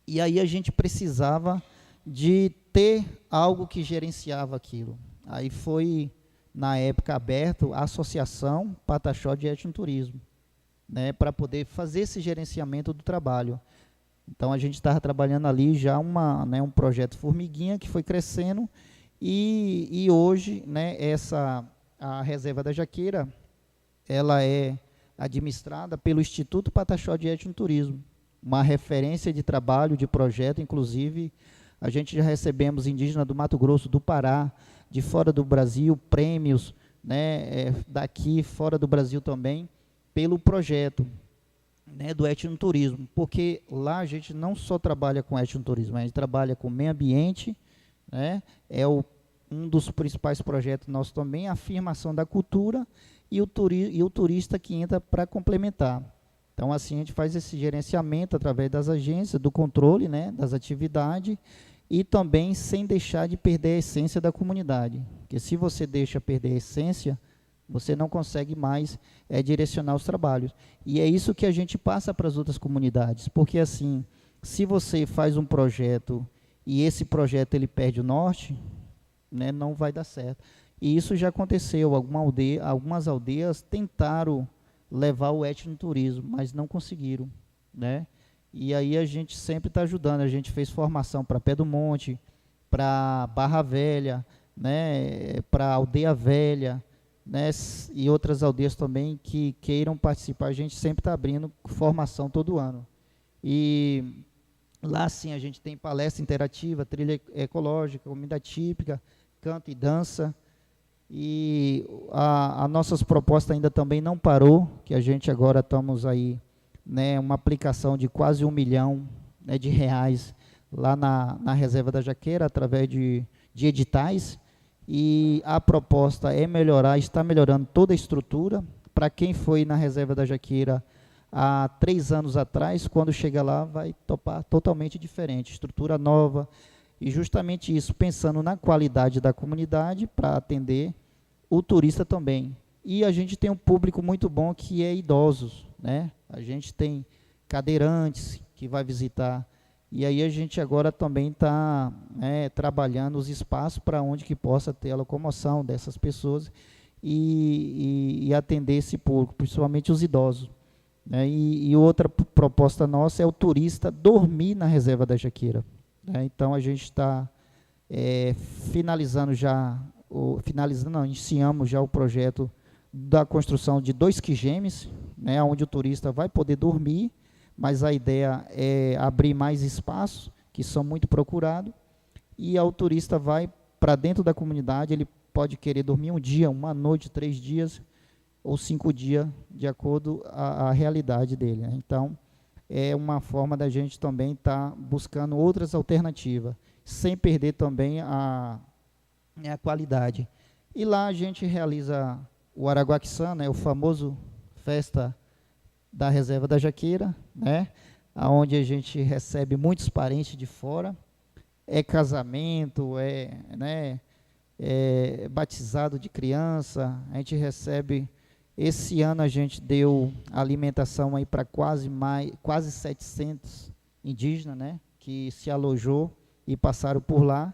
E aí a gente precisava de ter algo que gerenciava aquilo. Aí foi, na época, aberto a Associação Pataxó de Etnoturismo, né, para poder fazer esse gerenciamento do trabalho. Então, a gente estava trabalhando ali já um projeto formiguinha que foi crescendo, e hoje, né, a Reserva da Jaqueira, ela é administrada pelo Instituto Pataxó de Etnoturismo, uma referência de trabalho, de projeto. Inclusive, a gente já recebemos indígenas do Mato Grosso, do Pará, de fora do Brasil, prêmios, né, daqui, fora do Brasil também, pelo projeto, né, do etnoturismo, porque lá a gente não só trabalha com etnoturismo, a gente trabalha com meio ambiente, né, um dos principais projetos nossos também, a afirmação da cultura e o turista que entra para complementar. Então, assim, a gente faz esse gerenciamento através das agências, do controle, né, das atividades, e também sem deixar de perder a essência da comunidade, porque se você deixa perder a essência, você não consegue mais direcionar os trabalhos. E é isso que a gente passa para as outras comunidades, porque assim, se você faz um projeto e esse projeto ele perde o norte, né, não vai dar certo. E isso já aconteceu, algumas aldeias tentaram levar o etnoturismo, mas não conseguiram, né? E aí a gente sempre está ajudando, a gente fez formação para Pé do Monte, para Barra Velha, né, para Aldeia Velha, né, e outras aldeias também que queiram participar. A gente sempre está abrindo formação todo ano. E lá sim a gente tem palestra interativa, trilha ecológica, comida típica, canto e dança. E a nossas propostas ainda também não parou, que a gente agora estamos aí, né, uma aplicação de quase 1 milhão, né, de reais lá na Reserva da Jaqueira, através de editais, e a proposta é melhorar, está melhorando toda a estrutura. Para quem foi na Reserva da Jaqueira há 3 anos atrás, quando chega lá vai topar totalmente diferente, estrutura nova, e justamente isso, pensando na qualidade da comunidade, para atender o turista também. E a gente tem um público muito bom que é idosos, né? A gente tem cadeirantes que vai visitar, e aí a gente agora também está, né, trabalhando os espaços para onde que possa ter a locomoção dessas pessoas e atender esse público, principalmente os idosos, né? E outra proposta nossa é o turista dormir na Reserva da Jaqueira, né? Então a gente está iniciamos já o projeto da construção de 2 quijemes, né, onde o turista vai poder dormir, mas a ideia é abrir mais espaços, que são muito procurados, e o turista vai para dentro da comunidade, ele pode querer dormir 1 dia, 1 noite, 3 dias, ou 5 dias, de acordo a realidade dele, né? Então, é uma forma da gente também estar buscando outras alternativas, sem perder também a qualidade. E lá a gente realiza o Araguaquissã, né, o famoso festa da Reserva da Jaqueira, né, onde a gente recebe muitos parentes de fora, casamento, batizado de criança, a gente recebe. Esse ano a gente deu alimentação aí para quase 700 indígenas, né, que se alojou e passaram por lá.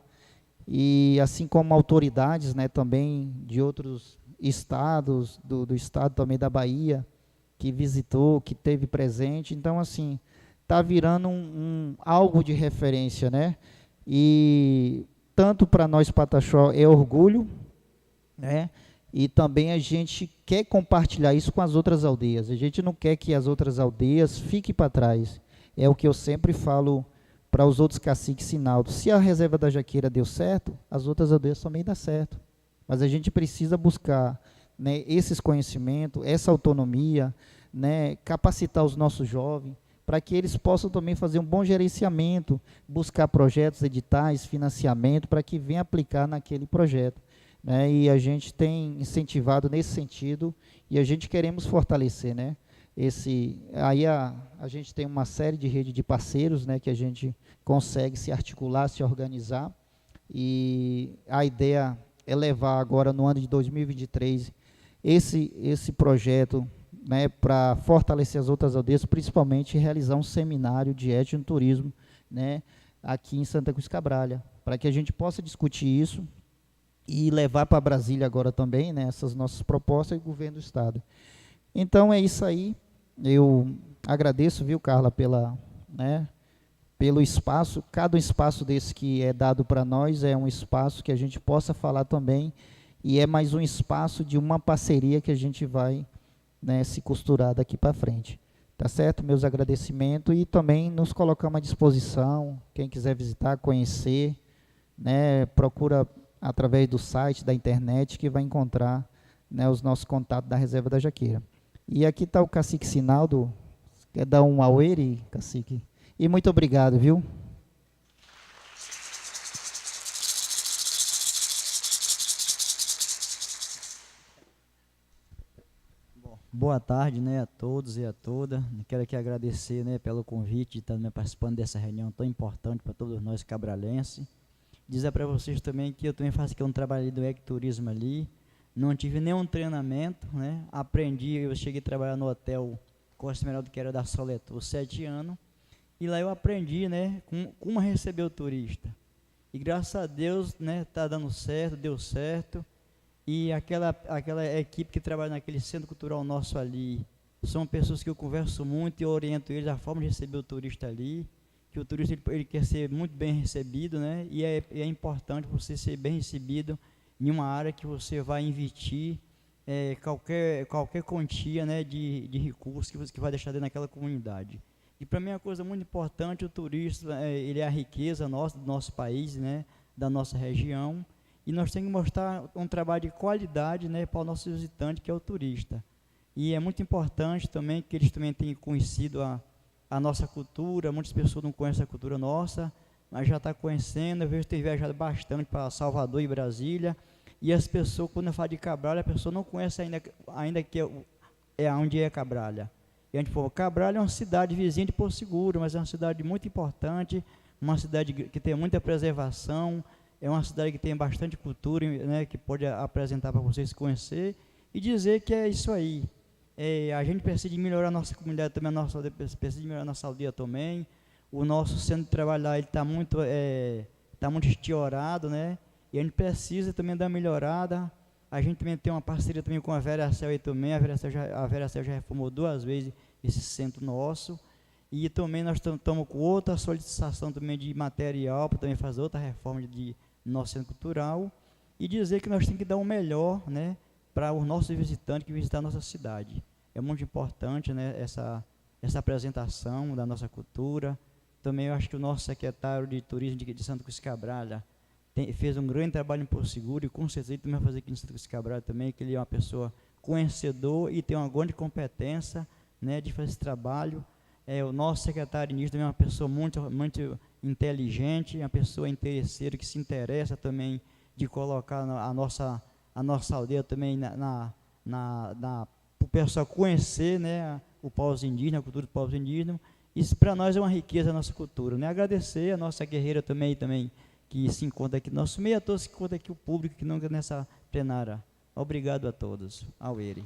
e assim como autoridades, né, também de outros estados, do estado também da Bahia, que visitou, que teve presente. Então, assim, está virando algo de referência, né? E tanto para nós, Pataxó, é orgulho, né? E também a gente quer compartilhar isso com as outras aldeias. A gente não quer que as outras aldeias fiquem para trás. É o que eu sempre falo para os outros caciques Sinaldo. Se a reserva da Jaqueira deu certo, as outras aldeias também dão certo. Mas a gente precisa buscar, né, esses conhecimentos, essa autonomia, né, capacitar os nossos jovens, para que eles possam também fazer um bom gerenciamento, buscar projetos, editais, financiamento, para que venham aplicar naquele projeto. Né? E a gente tem incentivado nesse sentido, e a gente queremos fortalecer, né? Aí a gente tem uma série de rede de parceiros, né, que a gente consegue se articular, se organizar, e a ideia é levar agora no ano de 2023 esse projeto, né, para fortalecer as outras aldeias, principalmente realizar um seminário de etnoturismo, né, aqui em Santa Cruz Cabralha, para que a gente possa discutir isso e levar para Brasília agora também, né, essas nossas propostas e o governo do Estado. Então é isso aí. Eu agradeço, viu, Carla, pelo espaço. Cada espaço desse que é dado para nós é um espaço que a gente possa falar também, e é mais um espaço de uma parceria que a gente vai, né, se costurar daqui para frente. Tá certo? Meus agradecimentos, e também nos colocamos à disposição, quem quiser visitar, conhecer, né, procura através do site, da internet, que vai encontrar, né, os nossos contatos da Reserva da Jaqueira. E aqui está o cacique Sinaldo. Quer dar um auê, cacique? E muito obrigado, viu? Boa tarde, né, a todos e a todas. Quero aqui agradecer, né, pelo convite de estar, né, participando dessa reunião tão importante para todos nós cabralenses. Dizer para vocês também que eu também faço aqui um trabalho do ecoturismo ali. Não tive nenhum treinamento, né? Aprendi, eu cheguei a trabalhar no hotel Costa Esmeralda, que era da Soleto, 7 anos. E lá eu aprendi, né, como receber o turista. E graças a Deus, né, tá dando certo, deu certo. E aquela equipe que trabalha naquele centro cultural nosso ali, são pessoas que eu converso muito e oriento eles a forma de receber o turista ali. Que o turista ele quer ser muito bem recebido, né? E é importante você ser bem recebido em uma área que você vai investir qualquer quantia, né, de recursos que vai deixar dentro daquela comunidade. E para mim é uma coisa muito importante, o turista, ele é a riqueza nossa, do nosso país, né, da nossa região, e nós temos que mostrar um trabalho de qualidade, né, para o nosso visitante, que é o turista. E é muito importante também que eles também tenham conhecido a nossa cultura. Muitas pessoas não conhecem a cultura nossa, mas já está conhecendo. Eu vejo que tem viajado bastante para Salvador e Brasília, e as pessoas, quando eu falo de Cabralha, a pessoa não conhece ainda que é onde é Cabralha. E a gente falou, Cabralha é uma cidade vizinha de Porto Seguro, mas é uma cidade muito importante, uma cidade que tem muita preservação, é uma cidade que tem bastante cultura, né, que pode apresentar para vocês conhecer, e dizer que é isso aí. A gente precisa de melhorar a nossa comunidade também, a nossa aldeia precisa de melhorar a nossa aldeia também. O nosso centro de trabalho lá, ele está muito estiorado, né? E a gente precisa também dar uma melhorada. A gente também tem uma parceria também com a Veracel aí também. A Veracel já reformou 2 vezes esse centro nosso. E também nós estamos com outra solicitação também de material para também fazer outra reforma de nosso centro cultural. E dizer que nós temos que dar o melhor, né, para os nossos visitantes que visitam a nossa cidade. É muito importante, né, essa apresentação da nossa cultura. Também eu acho que o nosso secretário de Turismo de Santa Cruz Cabralha fez um grande trabalho em Porto Seguro, e com certeza ele também vai fazer aqui em Santa Cruz Cabralha também, que ele é uma pessoa conhecedor e tem uma grande competência, né, de fazer esse trabalho. O nosso secretário nisso também é uma pessoa muito inteligente, uma pessoa interesseira que se interessa também de colocar a nossa aldeia também para o pessoal conhecer, né, o povos indígenas, a cultura dos povos indígenas. Isso para nós é uma riqueza da nossa cultura, né? Agradecer a nossa guerreira também que se encontra aqui, nosso meio, a todos que se encontra aqui, o público que não nessa plenária. Obrigado a todos. Auere.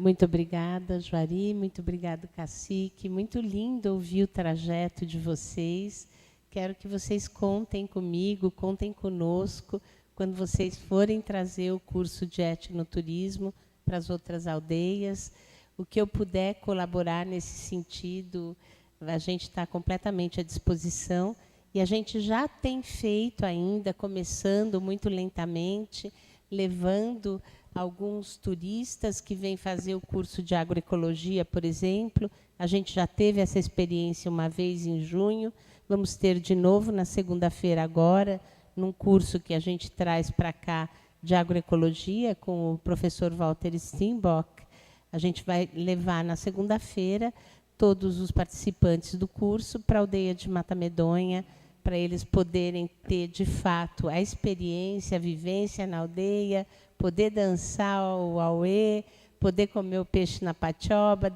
Muito obrigada, Juari, muito obrigado, Cacique. Muito lindo ouvir o trajeto de vocês. Quero que vocês contem comigo, contem conosco, quando vocês forem trazer o curso de etnoturismo para as outras aldeias. O que eu puder colaborar nesse sentido, a gente está completamente à disposição. E a gente já tem feito ainda, começando muito lentamente, levando alguns turistas que vêm fazer o curso de agroecologia, por exemplo. A gente já teve essa experiência uma vez em junho, vamos ter de novo na segunda-feira agora, num curso que a gente traz para cá de agroecologia com o professor Walter Steinbock. A gente vai levar na segunda-feira todos os participantes do curso para a aldeia de Mata Medonha, para eles poderem ter, de fato, a experiência, a vivência na aldeia, poder dançar o auê, poder comer o peixe na patioba,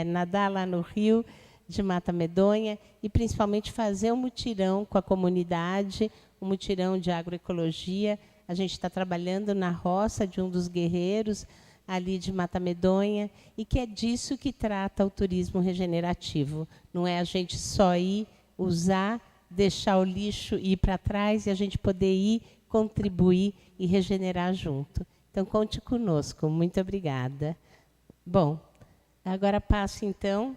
nadar lá no rio de Mata Medonha e, principalmente, fazer um mutirão com a comunidade, um mutirão de agroecologia. A gente está trabalhando na roça de um dos guerreiros ali de Mata Medonha, e que é disso que trata o turismo regenerativo. Não é a gente só ir, usar, deixar o lixo ir para trás e a gente poder ir, contribuir e regenerar junto. Então, conte conosco. Muito obrigada. Bom, agora passo, então,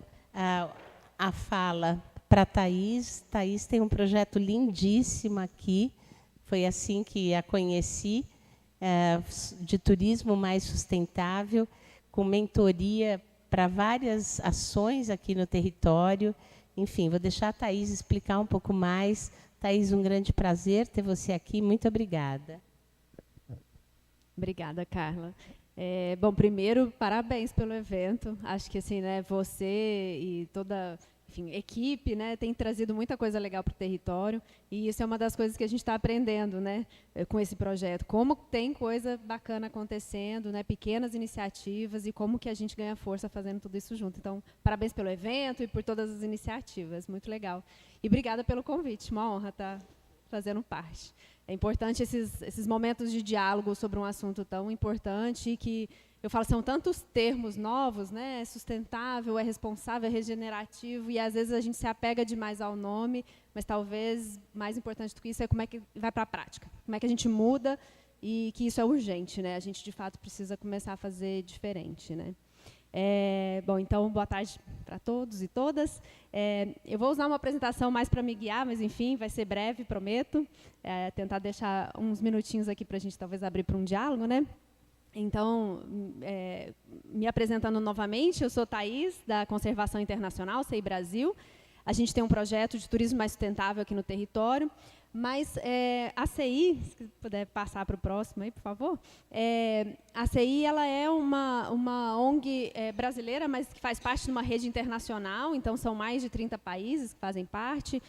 a fala para a Thaís. Thaís tem um projeto lindíssimo aqui. Foi assim que a conheci, de turismo mais sustentável, com mentoria para várias ações aqui no território. Enfim, vou deixar a Thaís explicar um pouco mais. Thaís, um grande prazer ter você aqui. Muito obrigada. Obrigada, Carla. Bom, primeiro, parabéns pelo evento. Acho que assim, né, você e toda, enfim, equipe, né, tem trazido muita coisa legal para o território, e isso é uma das coisas que a gente está aprendendo, né, com esse projeto. Como tem coisa bacana acontecendo, né, pequenas iniciativas, e como que a gente ganha força fazendo tudo isso junto. Então, parabéns pelo evento e por todas as iniciativas. Muito legal. E obrigada pelo convite. Uma honra estar fazendo parte. É importante esses momentos de diálogo sobre um assunto tão importante, e que, eu falo, são tantos termos novos, né? É sustentável, é responsável, é regenerativo, e às vezes a gente se apega demais ao nome, mas talvez mais importante do que isso é como é que vai para a prática, como é que a gente muda, e que isso é urgente, né? A gente, de fato, precisa começar a fazer diferente, né? Bom, então, boa tarde para todos e todas. Eu vou usar uma apresentação mais para me guiar, mas, enfim, vai ser breve, prometo. Tentar deixar uns minutinhos aqui para a gente, talvez, abrir para um diálogo, né? Então, me apresentando novamente, eu sou Thaís, da Conservação Internacional, CEI Brasil. A gente tem um projeto de turismo mais sustentável aqui no território. Mas a CEI, se puder passar para o próximo aí, por favor. A CEI, ela é uma ONG brasileira, mas que faz parte de uma rede internacional. Então, são mais de 30 países que fazem parte,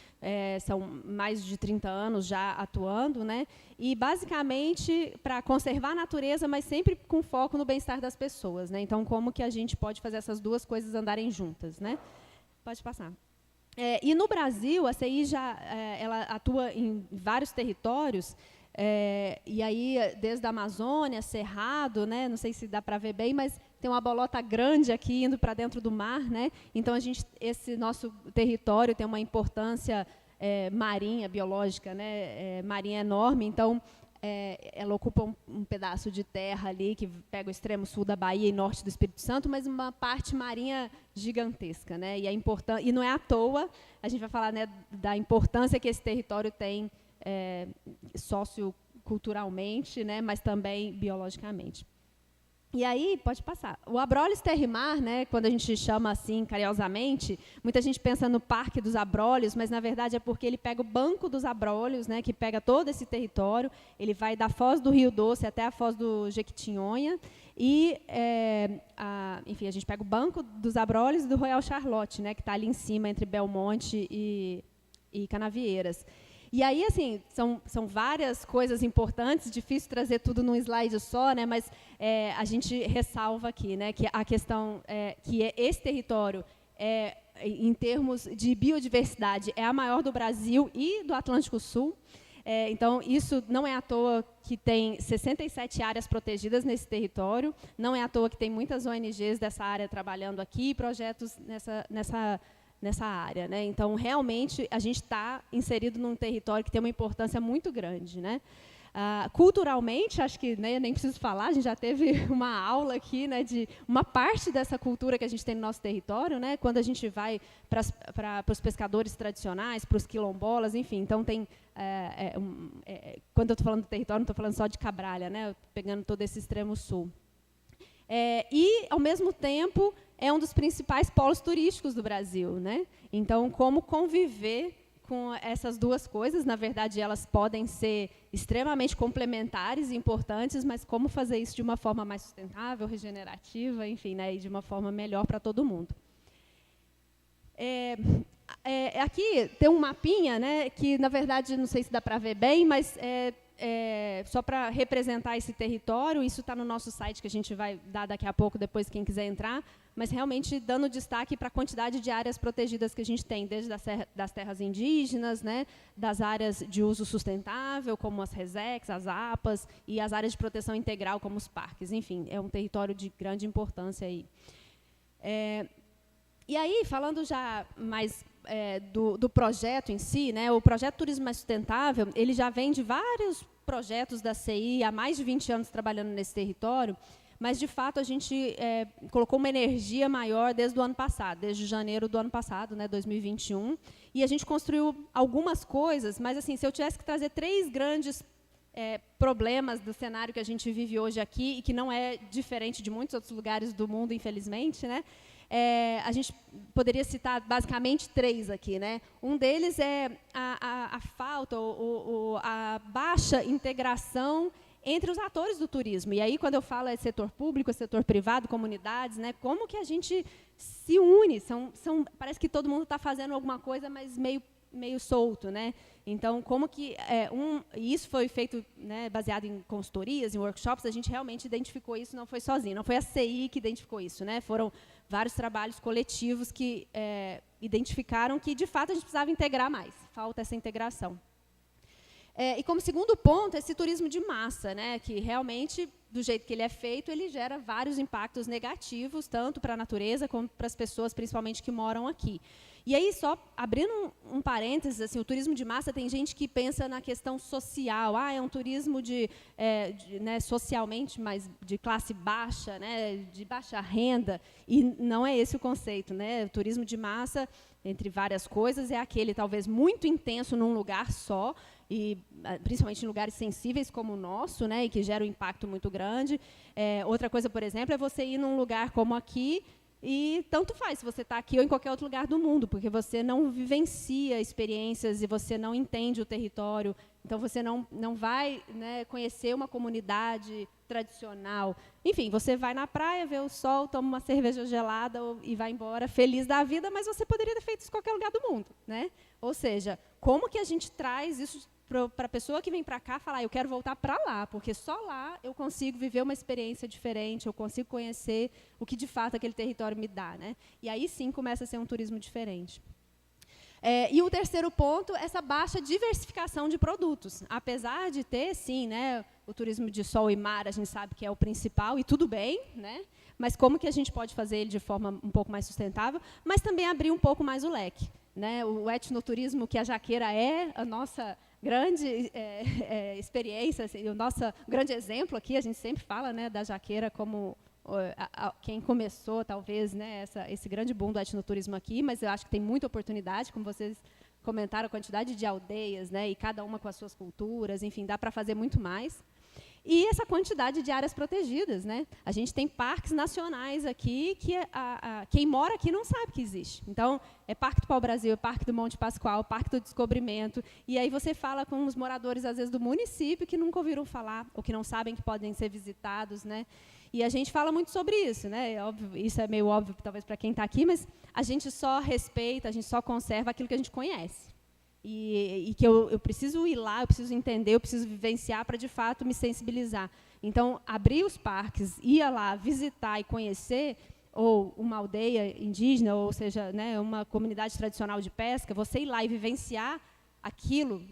são mais de 30 anos já atuando, né? E, basicamente, para conservar a natureza, mas sempre com foco no bem-estar das pessoas, né? Então, como que a gente pode fazer essas duas coisas andarem juntas, né? Pode passar. E no Brasil, a CEI ela atua em vários territórios, e aí desde a Amazônia, Cerrado, né, não sei se dá para ver bem, mas tem uma bolota grande aqui indo para dentro do mar, né? Então esse nosso território tem uma importância marinha, biológica, né, marinha enorme. Então ela ocupa um pedaço de terra ali que pega o extremo sul da Bahia e norte do Espírito Santo, mas uma parte marinha gigantesca, né? E é importante, e não é à toa, a gente vai falar, né, da importância que esse território tem socioculturalmente, né, mas também biologicamente. E aí, pode passar. O Abrolhos Terra e Mar, né, quando a gente chama assim carinhosamente, muita gente pensa no Parque dos Abrolhos, mas na verdade é porque ele pega o Banco dos Abrolhos, né, que pega todo esse território, ele vai da Foz do Rio Doce até a Foz do Jequitinhonha, e, enfim, a gente pega o Banco dos Abrolhos e do Royal Charlotte, né, que está ali em cima, entre Belmonte e Canavieiras. E aí, assim, são várias coisas importantes, difícil trazer tudo num slide só, né, mas a gente ressalva aqui, né, que a questão que esse território, em termos de biodiversidade, é a maior do Brasil e do Atlântico Sul. Então, isso não é à toa que tem 67 áreas protegidas nesse território, não é à toa que tem muitas ONGs dessa área trabalhando aqui, projetos nessa área, né? Então, realmente, a gente está inserido num território que tem uma importância muito grande, né? Culturalmente, acho que, né, nem preciso falar, a gente já teve uma aula aqui, né, de uma parte dessa cultura que a gente tem no nosso território, né, quando a gente vai para os pescadores tradicionais, para os quilombolas, enfim. Então, tem, quando eu estou falando do território, não estou falando só de Cabralha, né, pegando todo esse extremo sul. E, ao mesmo tempo, é um dos principais polos turísticos do Brasil, né? Então, como conviver com essas duas coisas? Na verdade, elas podem ser extremamente complementares e importantes, mas como fazer isso de uma forma mais sustentável, regenerativa, enfim, né, e de uma forma melhor para todo mundo. Aqui tem um mapinha, né, que, na verdade, não sei se dá para ver bem, mas só para representar esse território. Isso está no nosso site, que a gente vai dar daqui a pouco, depois quem quiser entrar, mas realmente dando destaque para a quantidade de áreas protegidas que a gente tem, desde das terras indígenas, né, das áreas de uso sustentável, como as RESECs, as APAs, e as áreas de proteção integral, como os parques. Enfim, é um território de grande importância aí. E aí, falando já mais do projeto em si, né, o projeto Turismo Mais Sustentável, ele já vem de vários projetos da CI, há mais de 20 anos trabalhando nesse território, mas, de fato, a gente colocou uma energia maior desde o ano passado, desde janeiro do ano passado, né, 2021, e a gente construiu algumas coisas, mas, assim, se eu tivesse que trazer 3 grandes problemas do cenário que a gente vive hoje aqui, e que não é diferente de muitos outros lugares do mundo, infelizmente, né, a gente poderia citar basicamente 3 aqui, né? Um deles é a falta, a baixa integração entre os atores do turismo. E aí, quando eu falo setor público, setor privado, comunidades, né, como que a gente se une? Parece que todo mundo está fazendo alguma coisa, mas meio solto, né? Então, como que isso foi feito, né, baseado em consultorias, em workshops, a gente realmente identificou isso, não foi sozinho, não foi a CI que identificou isso, né? Foram vários trabalhos coletivos que identificaram que, de fato, a gente precisava integrar mais, falta essa integração. E como segundo ponto, esse turismo de massa, né, que realmente, do jeito que ele é feito, ele gera vários impactos negativos, tanto para a natureza como para as pessoas, principalmente, que moram aqui. E aí, só abrindo um parênteses, assim, o turismo de massa, tem gente que pensa na questão social. É um turismo né, socialmente, mas de classe baixa, né, de baixa renda, e não é esse o conceito, né? O turismo de massa, entre várias coisas, é aquele, talvez, muito intenso num lugar só, e principalmente em lugares sensíveis como o nosso, né, e que gera um impacto muito grande. Outra coisa, por exemplo, é você ir num lugar como aqui, e tanto faz se você está aqui ou em qualquer outro lugar do mundo, porque você não vivencia experiências e você não entende o território, então você não vai, né, conhecer uma comunidade tradicional. Enfim, você vai na praia, vê o sol, toma uma cerveja gelada e vai embora feliz da vida, mas você poderia ter feito isso em qualquer lugar do mundo, né? Ou seja, como que a gente traz isso para a pessoa que vem para cá falar, eu quero voltar para lá, porque só lá eu consigo viver uma experiência diferente, eu consigo conhecer o que, de fato, aquele território me dá, né? E aí, sim, começa a ser um turismo diferente. E o terceiro ponto, essa baixa diversificação de produtos. Apesar de ter, sim, né, o turismo de sol e mar, a gente sabe que é o principal, e tudo bem, né? Mas como que a gente pode fazer ele de forma um pouco mais sustentável, mas também abrir um pouco mais o leque, né? O etnoturismo, que a Jaqueira é a nossa grande experiência, assim, o nosso grande exemplo aqui, a gente sempre fala, né, da Jaqueira como quem começou, talvez, né, esse grande boom do etnoturismo aqui, mas eu acho que tem muita oportunidade, como vocês comentaram, a quantidade de aldeias, né, e cada uma com as suas culturas, enfim, dá para fazer muito mais. E essa quantidade de áreas protegidas, né? A gente tem parques nacionais aqui que quem mora aqui não sabe que existe. Então, é Parque do Pau-Brasil, é Parque do Monte Pascoal, Parque do Descobrimento, e aí você fala com os moradores, às vezes, do município que nunca ouviram falar, ou que não sabem que podem ser visitados, né? E a gente fala muito sobre isso, né? É óbvio, isso é meio óbvio, talvez, para quem está aqui, mas a gente só respeita, a gente só conserva aquilo que a gente conhece. E que eu preciso ir lá, eu preciso entender, eu preciso vivenciar para, de fato, me sensibilizar. Então, abrir os parques, ir lá, visitar e conhecer, ou uma aldeia indígena, ou seja, né, uma comunidade tradicional de pesca, você ir lá e vivenciar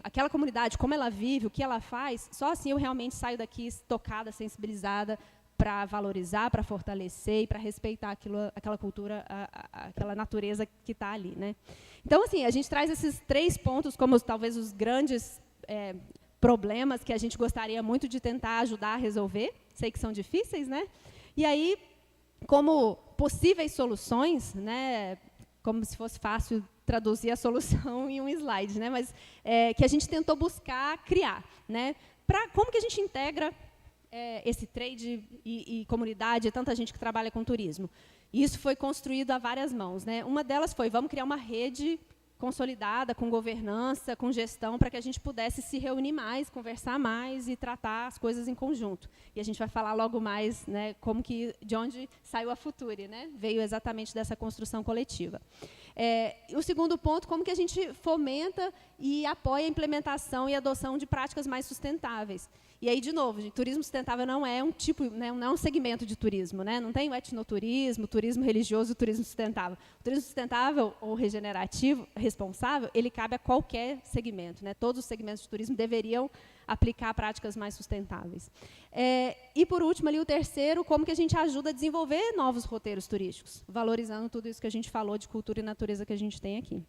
aquela comunidade, como ela vive, o que ela faz, só assim eu realmente saio daqui tocada, sensibilizada, para valorizar, para fortalecer e para respeitar aquela cultura, aquela natureza que está ali, né? Então, assim, a gente traz esses 3 pontos como talvez os grandes problemas que a gente gostaria muito de tentar ajudar a resolver. Sei que são difíceis, né? E aí, como possíveis soluções, né? Como se fosse fácil traduzir a solução em um slide, né? Mas que a gente tentou buscar criar, né? Como que a gente integra esse trade e comunidade, tanta gente que trabalha com turismo? Isso foi construído a várias mãos, né? Uma delas foi, vamos criar uma rede consolidada, com governança, com gestão, para que a gente pudesse se reunir mais, conversar mais e tratar as coisas em conjunto. E a gente vai falar logo mais, né, de onde saiu a Futuri, né? Veio exatamente dessa construção coletiva. O segundo ponto, como que a gente fomenta e apoia a implementação e adoção de práticas mais sustentáveis. E aí, de novo, turismo sustentável não é um tipo, né, não é um segmento de turismo, né? Não tem o etnoturismo, turismo religioso e turismo sustentável. O turismo sustentável ou regenerativo, responsável, ele cabe a qualquer segmento, né? Todos os segmentos de turismo deveriam aplicar práticas mais sustentáveis. E, por último, ali, o terceiro, como que a gente ajuda a desenvolver novos roteiros turísticos, valorizando tudo isso que a gente falou de cultura e natureza que a gente tem aqui.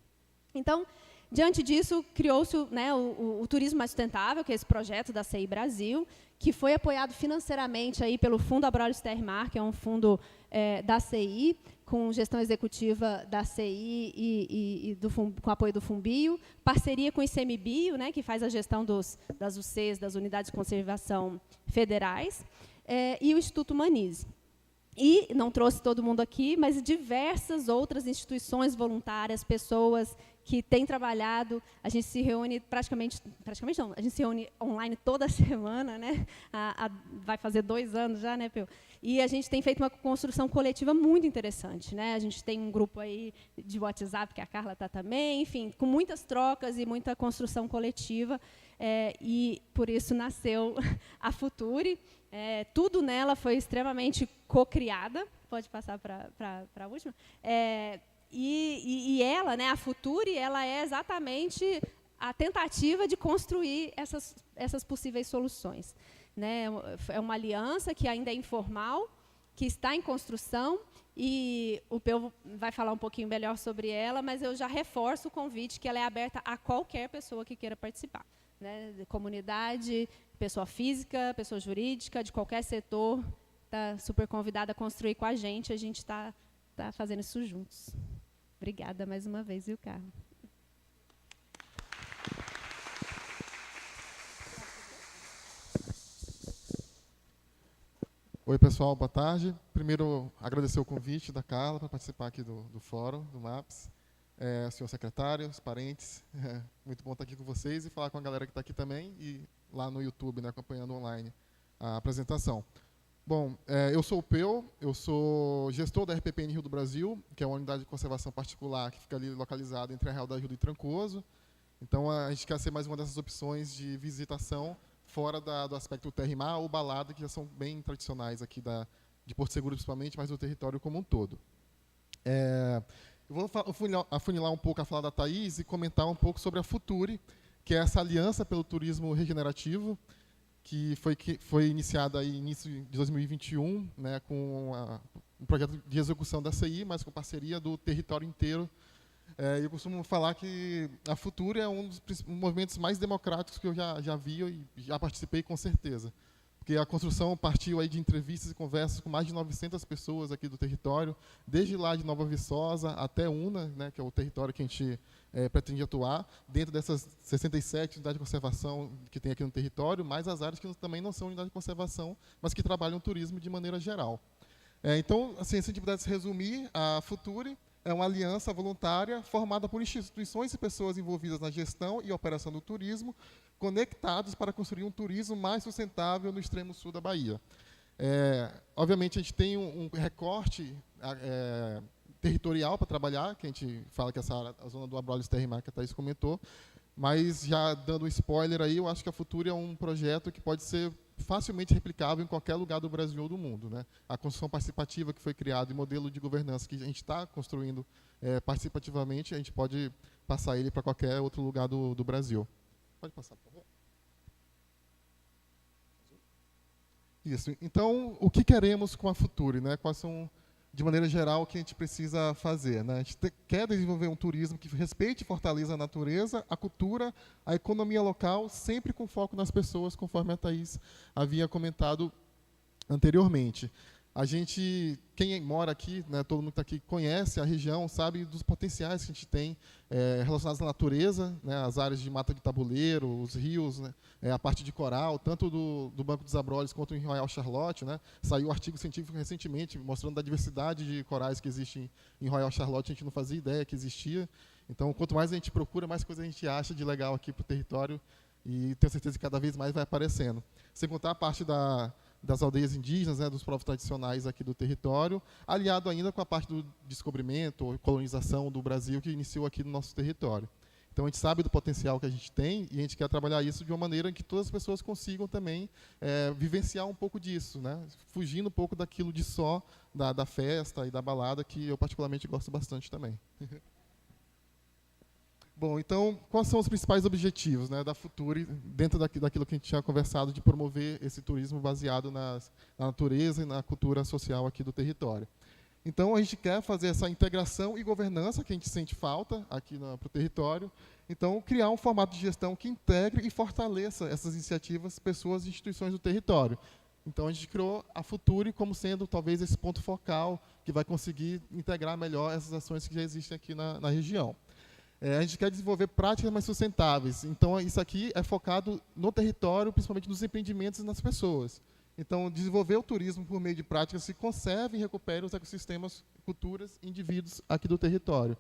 Então, diante disso, criou-se, né, o Turismo Mais Sustentável, que é esse projeto da CI Brasil, que foi apoiado financeiramente aí pelo Fundo Abrolhos Termar, que é um fundo da CI, com gestão executiva da CI e com apoio do Fumbio, parceria com o ICMBio, né, que faz a gestão das UCs, das Unidades de Conservação Federais, e o Instituto Humanize. E não trouxe todo mundo aqui, mas diversas outras instituições voluntárias, pessoas que têm trabalhado. A gente se reúne praticamente não, a gente se reúne online toda semana, né? Vai fazer 2 anos já, né, Peu? E a gente tem feito uma construção coletiva muito interessante, né? A gente tem um grupo aí de WhatsApp, que a Carla está também, enfim, com muitas trocas e muita construção coletiva, e por isso nasceu a Futuri. Tudo nela foi extremamente co-criada. Pode passar para a última. E ela, né, a Futuri, ela é exatamente a tentativa de construir essas possíveis soluções, né? É uma aliança que ainda é informal, que está em construção, e o Peu vai falar um pouquinho melhor sobre ela, mas eu já reforço o convite que ela é aberta a qualquer pessoa que queira participar, né? De comunidade, pessoa física, pessoa jurídica, de qualquer setor, está super convidada a construir com a gente está fazendo isso juntos. Obrigada mais uma vez, viu, Carla? Oi, pessoal, boa tarde. Primeiro, agradecer o convite da Carla para participar aqui do fórum, do MAPS. Senhor secretário, os parentes, muito bom estar aqui com vocês e falar com a galera que está aqui também e lá no YouTube, né, acompanhando online a apresentação. Bom, eu sou o Peu, eu sou gestor da RPPN Rio do Brasil, que é uma unidade de conservação particular que fica ali localizada entre a Real da Ajuda e Trancoso. Então, a gente quer ser mais uma dessas opções de visitação fora do aspecto terra-mar ou balada, que já são bem tradicionais aqui de Porto Seguro, principalmente, mas do território como um todo. Eu vou afunilar um pouco a fala da Thaís e comentar um pouco sobre a Futuri, que é essa aliança pelo turismo regenerativo, que foi iniciada aí início de 2021, né, com um projeto de execução da CI, mas com parceria do território inteiro. Eu costumo falar que a Futuri é um dos movimentos mais democráticos que eu já vi e já participei com certeza. Porque a construção partiu aí de entrevistas e conversas com mais de 900 pessoas aqui do território, desde lá de Nova Viçosa até Una, né, que é o território que a gente pretende atuar, dentro dessas 67 unidades de conservação que tem aqui no território, mais as áreas que também não são unidades de conservação, mas que trabalham o turismo de maneira geral. Então, assim, se a gente pudesse resumir, a Futuri é uma aliança voluntária formada por instituições e pessoas envolvidas na gestão e operação do turismo, conectados para construir um turismo mais sustentável no extremo sul da Bahia. Obviamente, a gente tem um recorte territorial para trabalhar, que a gente fala que essa área, a zona do Abrolhos Terra-Mar, que a Thaís comentou, mas já dando um spoiler aí, eu acho que a Futuri é um projeto que pode ser facilmente replicável em qualquer lugar do Brasil ou do mundo, né? A construção participativa que foi criada e modelo de governança que a gente está construindo participativamente, a gente pode passar ele para qualquer outro lugar do Brasil. Pode passar, por favor. Isso. Então, o que queremos com a Futuri, né? Quais são, de maneira geral, o que a gente precisa fazer, né? A gente quer desenvolver um turismo que respeite e fortaleça a natureza, a cultura, a economia local, sempre com foco nas pessoas, conforme a Thaís havia comentado anteriormente. A gente, quem mora aqui, né, todo mundo que está aqui conhece a região, sabe dos potenciais que a gente tem relacionados à natureza, né, as áreas de mata de tabuleiro, os rios, né, a parte de coral, tanto do Banco dos Abrolhos quanto em Royal Charlotte, né. Saiu um artigo científico recentemente mostrando a diversidade de corais que existe em Royal Charlotte, a gente não fazia ideia que existia. Então, quanto mais a gente procura, mais coisa a gente acha de legal aqui para o território, e tenho certeza que cada vez mais vai aparecendo. Sem contar a parte das aldeias indígenas, né, dos povos tradicionais aqui do território, aliado ainda com a parte do descobrimento ou colonização do Brasil que iniciou aqui no nosso território. Então, a gente sabe do potencial que a gente tem e a gente quer trabalhar isso de uma maneira em que todas as pessoas consigam também vivenciar um pouco disso, né, fugindo um pouco daquilo de só da festa e da balada, que eu particularmente gosto bastante também. Bom, então, quais são os principais objetivos, né, da Futuri, dentro daquilo que a gente tinha conversado, de promover esse turismo baseado na natureza e na cultura social aqui do território? Então, a gente quer fazer essa integração e governança que a gente sente falta aqui para o território. Então, criar um formato de gestão que integre e fortaleça essas iniciativas, pessoas e instituições do território. Então, a gente criou a Futuri como sendo, talvez, esse ponto focal que vai conseguir integrar melhor essas ações que já existem aqui na região. A gente quer desenvolver práticas mais sustentáveis. Então, isso aqui é focado no território, principalmente nos empreendimentos e nas pessoas. Então, desenvolver o turismo por meio de práticas que conservem e recuperem os ecossistemas, culturas e indivíduos aqui do território.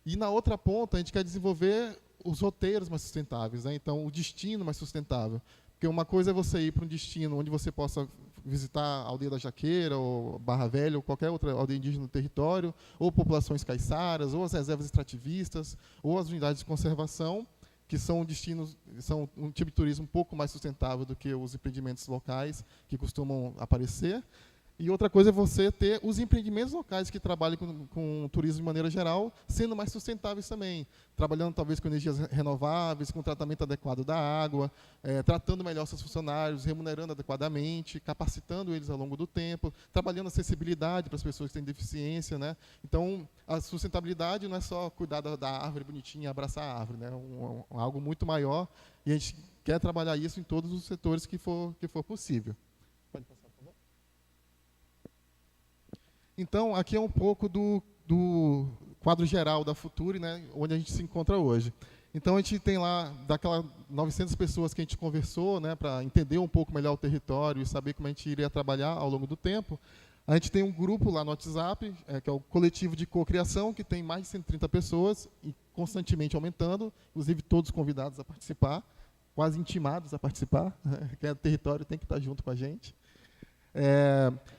E, na outra ponta, a gente quer desenvolver os roteiros mais sustentáveis, né? Então, o destino mais sustentável. Porque uma coisa é você ir para um destino onde você possa visitar a Aldeia da Jaqueira, ou Barra Velha, ou qualquer outra aldeia indígena do território, ou populações caiçaras, ou as reservas extrativistas, ou as unidades de conservação, que são destinos, são um tipo de turismo um pouco mais sustentável do que os empreendimentos locais que costumam aparecer. E outra coisa é você ter os empreendimentos locais que trabalham com turismo de maneira geral, sendo mais sustentáveis também, trabalhando talvez com energias renováveis, com tratamento adequado da água, tratando melhor seus funcionários, remunerando adequadamente, capacitando eles ao longo do tempo, trabalhando acessibilidade para as pessoas que têm deficiência, né? Então, a sustentabilidade não é só cuidar da árvore bonitinha, abraçar a árvore, né? Algo muito maior, e a gente quer trabalhar isso em todos os setores que for possível. Pode passar. Então, aqui é um pouco do quadro geral da Futuri, né, onde a gente se encontra hoje. Então, a gente tem lá, daquelas 900 pessoas que a gente conversou, né, para entender um pouco melhor o território e saber como a gente iria trabalhar ao longo do tempo, a gente tem um grupo lá no WhatsApp, que é o Coletivo de Cocriação, que tem mais de 130 pessoas, e constantemente aumentando, inclusive todos convidados a participar, quase intimados a participar, que é o território, tem que estar junto com a gente.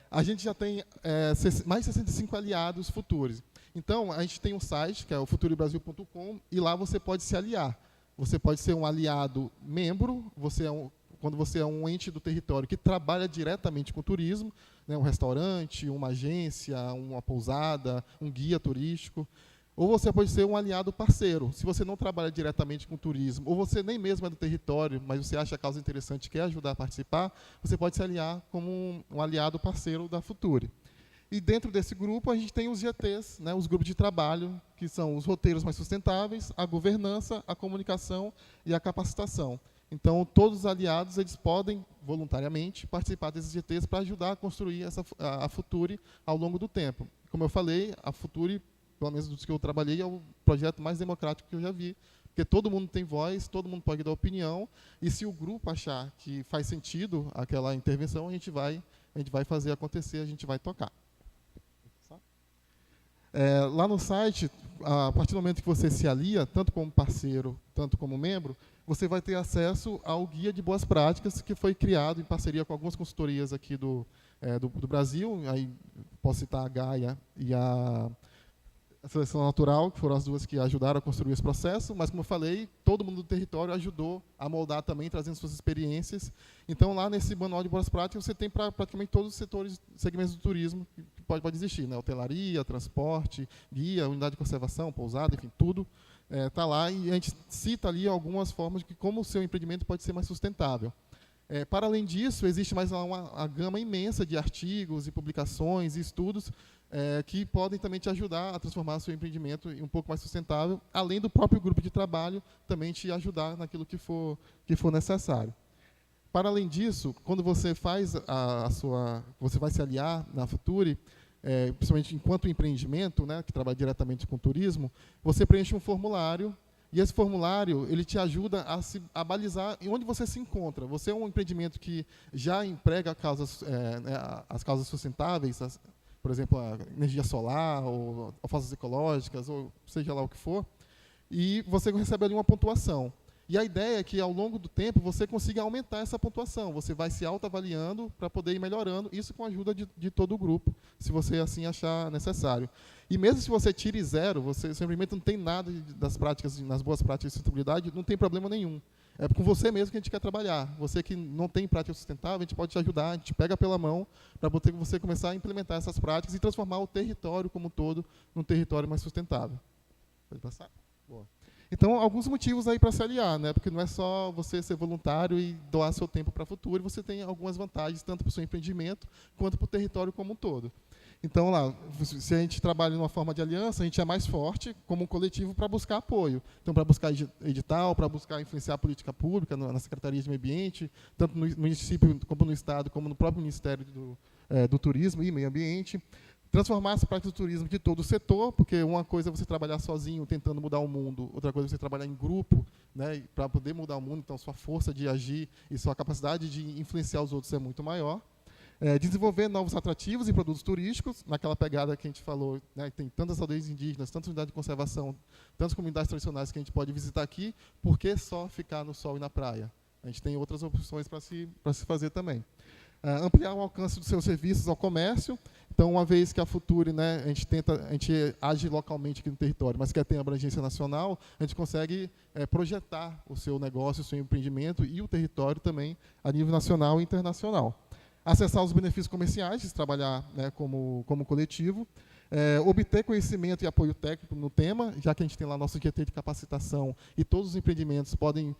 A gente já tem mais de 65 aliados Futuri. Então, a gente tem um site, que é o futuribrasil.com, e lá você pode se aliar. Você pode ser um aliado membro, quando você é um ente do território que trabalha diretamente com turismo, né, um restaurante, uma agência, uma pousada, um guia turístico. Ou você pode ser um aliado parceiro. Se você não trabalha diretamente com turismo, ou você nem mesmo é do território, mas você acha a causa interessante e quer ajudar a participar, você pode se aliar como um aliado parceiro da Futuri. E dentro desse grupo, a gente tem os GTs, né, os grupos de trabalho, que são os roteiros mais sustentáveis, a governança, a comunicação e a capacitação. Então, todos os aliados eles podem, voluntariamente, participar desses GTs para ajudar a construir a Futuri ao longo do tempo. Como eu falei, a Futuri, pelo menos dos que eu trabalhei, é o projeto mais democrático que eu já vi, porque todo mundo tem voz, todo mundo pode dar opinião, e se o grupo achar que faz sentido aquela intervenção, a gente vai fazer acontecer, a gente vai tocar. Lá no site, a partir do momento que você se alia, tanto como parceiro, tanto como membro, você vai ter acesso ao Guia de Boas Práticas, que foi criado em parceria com algumas consultorias aqui do Brasil, aí posso citar a Gaia e a a Seleção Natural, que foram as duas que ajudaram a construir esse processo, mas, como eu falei, todo mundo do território ajudou a moldar também, trazendo suas experiências. Então, lá nesse manual de boas práticas, você tem para praticamente todos os setores, segmentos do turismo que pode existir, né? Hotelaria, transporte, guia, unidade de conservação, pousada, enfim, tudo está lá, e a gente cita ali algumas formas de como o seu empreendimento pode ser mais sustentável. Para além disso, existe mais uma gama imensa de artigos e publicações e estudos que podem também te ajudar a transformar o seu empreendimento em um pouco mais sustentável, além do próprio grupo de trabalho também te ajudar naquilo que for necessário. Para além disso, quando você faz você vai se aliar na Futuri, principalmente enquanto empreendimento, né, que trabalha diretamente com turismo, você preenche um formulário. E esse formulário, ele te ajuda a balizar onde você se encontra. Você é um empreendimento que já emprega as causas sustentáveis, por exemplo, a energia solar, ou alfaces ecológicas, ou seja lá o que for, e você recebe ali uma pontuação. E a ideia é que, ao longo do tempo, você consiga aumentar essa pontuação. Você vai se autoavaliando para poder ir melhorando, isso com a ajuda de todo o grupo, se você assim achar necessário. E mesmo se você tire 0, seu empreendimento não tem nada das práticas, nas boas práticas de sustentabilidade, não tem problema nenhum. É com você mesmo que a gente quer trabalhar. Você que não tem prática sustentável, a gente pode te ajudar, a gente pega pela mão para você começar a implementar essas práticas e transformar o território como um todo num território mais sustentável. Pode passar? Boa. Então, alguns motivos aí para se aliar, né? Porque não é só você ser voluntário e doar seu tempo para a Futuri, você tem algumas vantagens, tanto para o seu empreendimento, quanto para o território como um todo. Então, lá, se a gente trabalha numa forma de aliança, a gente é mais forte como um coletivo para buscar apoio. Então, para buscar edital, para buscar influenciar a política pública na Secretaria de Meio Ambiente, tanto no município como no Estado, como no próprio Ministério do Turismo e Meio Ambiente. Transformar as práticas do turismo de todo o setor, porque uma coisa é você trabalhar sozinho, tentando mudar o mundo, outra coisa é você trabalhar em grupo, né, para poder mudar o mundo, então sua força de agir e sua capacidade de influenciar os outros é muito maior. Desenvolver novos atrativos e produtos turísticos, naquela pegada que a gente falou, né, tem tantas aldeias indígenas, tantas unidades de conservação, tantas comunidades tradicionais que a gente pode visitar aqui, por que só ficar no sol e na praia? A gente tem outras opções para se fazer também. Ampliar o alcance dos seus serviços ao comércio. Então, uma vez que a Futuri, né, a gente age localmente aqui no território, mas quer ter abrangência nacional, a gente consegue projetar o seu negócio, o seu empreendimento e o território também a nível nacional e internacional. Acessar os benefícios comerciais, trabalhar, né, como coletivo. Obter conhecimento e apoio técnico no tema, já que a gente tem lá nosso GT de capacitação e todos os empreendimentos podem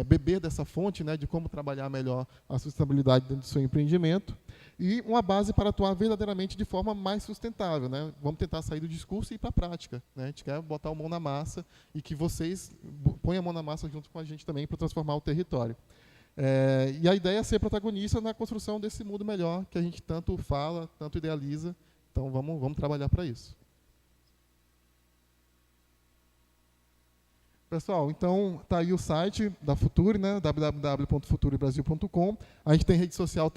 beber dessa fonte, né, de como trabalhar melhor a sustentabilidade dentro do seu empreendimento. E uma base para atuar verdadeiramente de forma mais sustentável, né? Vamos tentar sair do discurso e ir para a prática, né? A gente quer botar a mão na massa e que vocês ponham a mão na massa junto com a gente também para transformar o território. E a ideia é ser protagonista na construção desse mundo melhor que a gente tanto fala, tanto idealiza. Então, vamos trabalhar para isso. Pessoal, então, está aí o site da Futuri, né, www.futuribrasil.com. A gente tem rede social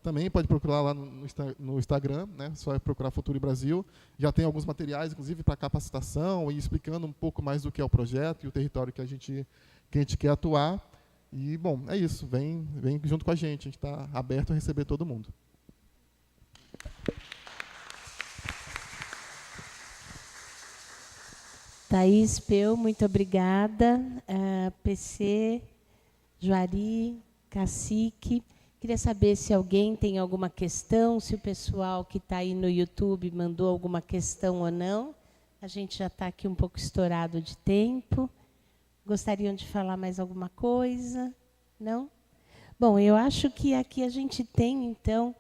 também, pode procurar lá no Instagram, né, só é procurar Futuri Brasil. Já tem alguns materiais, inclusive, para capacitação e explicando um pouco mais do que é o projeto e o território que a gente quer atuar. E, bom, é isso. Vem junto com a gente está aberto a receber todo mundo. Thaís Peu, muito obrigada. PC, Juari, Cacique. Queria saber se alguém tem alguma questão, se o pessoal que está aí no YouTube mandou alguma questão ou não. A gente já está aqui um pouco estourado de tempo. Gostariam de falar mais alguma coisa? Não? Bom, eu acho que aqui a gente tem, então,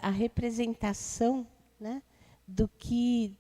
a representação, né, do que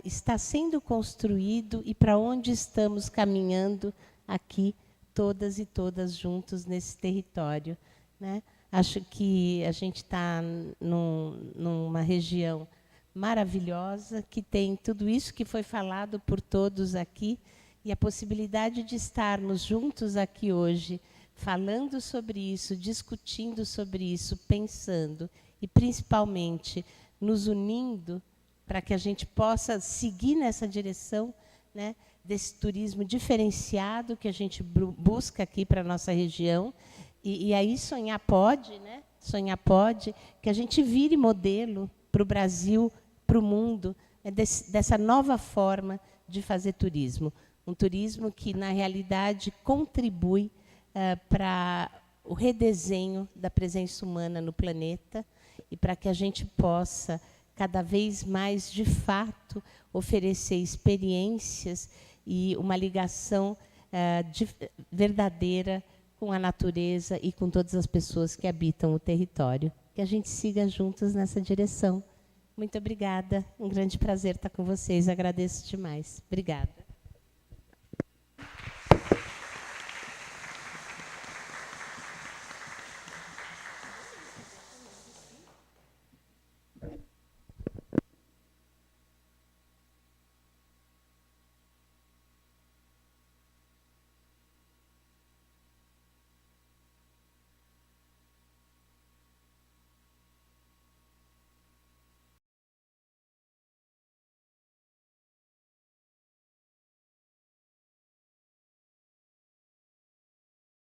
está sendo construído e para onde estamos caminhando aqui, todas e todas juntos nesse território, né? Acho que a gente está numa região maravilhosa, que tem tudo isso que foi falado por todos aqui, e a possibilidade de estarmos juntos aqui hoje, falando sobre isso, discutindo sobre isso, pensando, e principalmente nos unindo, para que a gente possa seguir nessa direção, né, desse turismo diferenciado que a gente busca aqui para a nossa região. E aí sonhar pode, né? Sonhar pode que a gente vire modelo para o Brasil, para o mundo, dessa nova forma de fazer turismo. Um turismo que, na realidade, contribui para o redesenho da presença humana no planeta e para que a gente possa, cada vez mais, de fato, oferecer experiências e uma ligação verdadeira com a natureza e com todas as pessoas que habitam o território. Que a gente siga juntos nessa direção. Muito obrigada. Um grande prazer estar com vocês. Agradeço demais. Obrigada.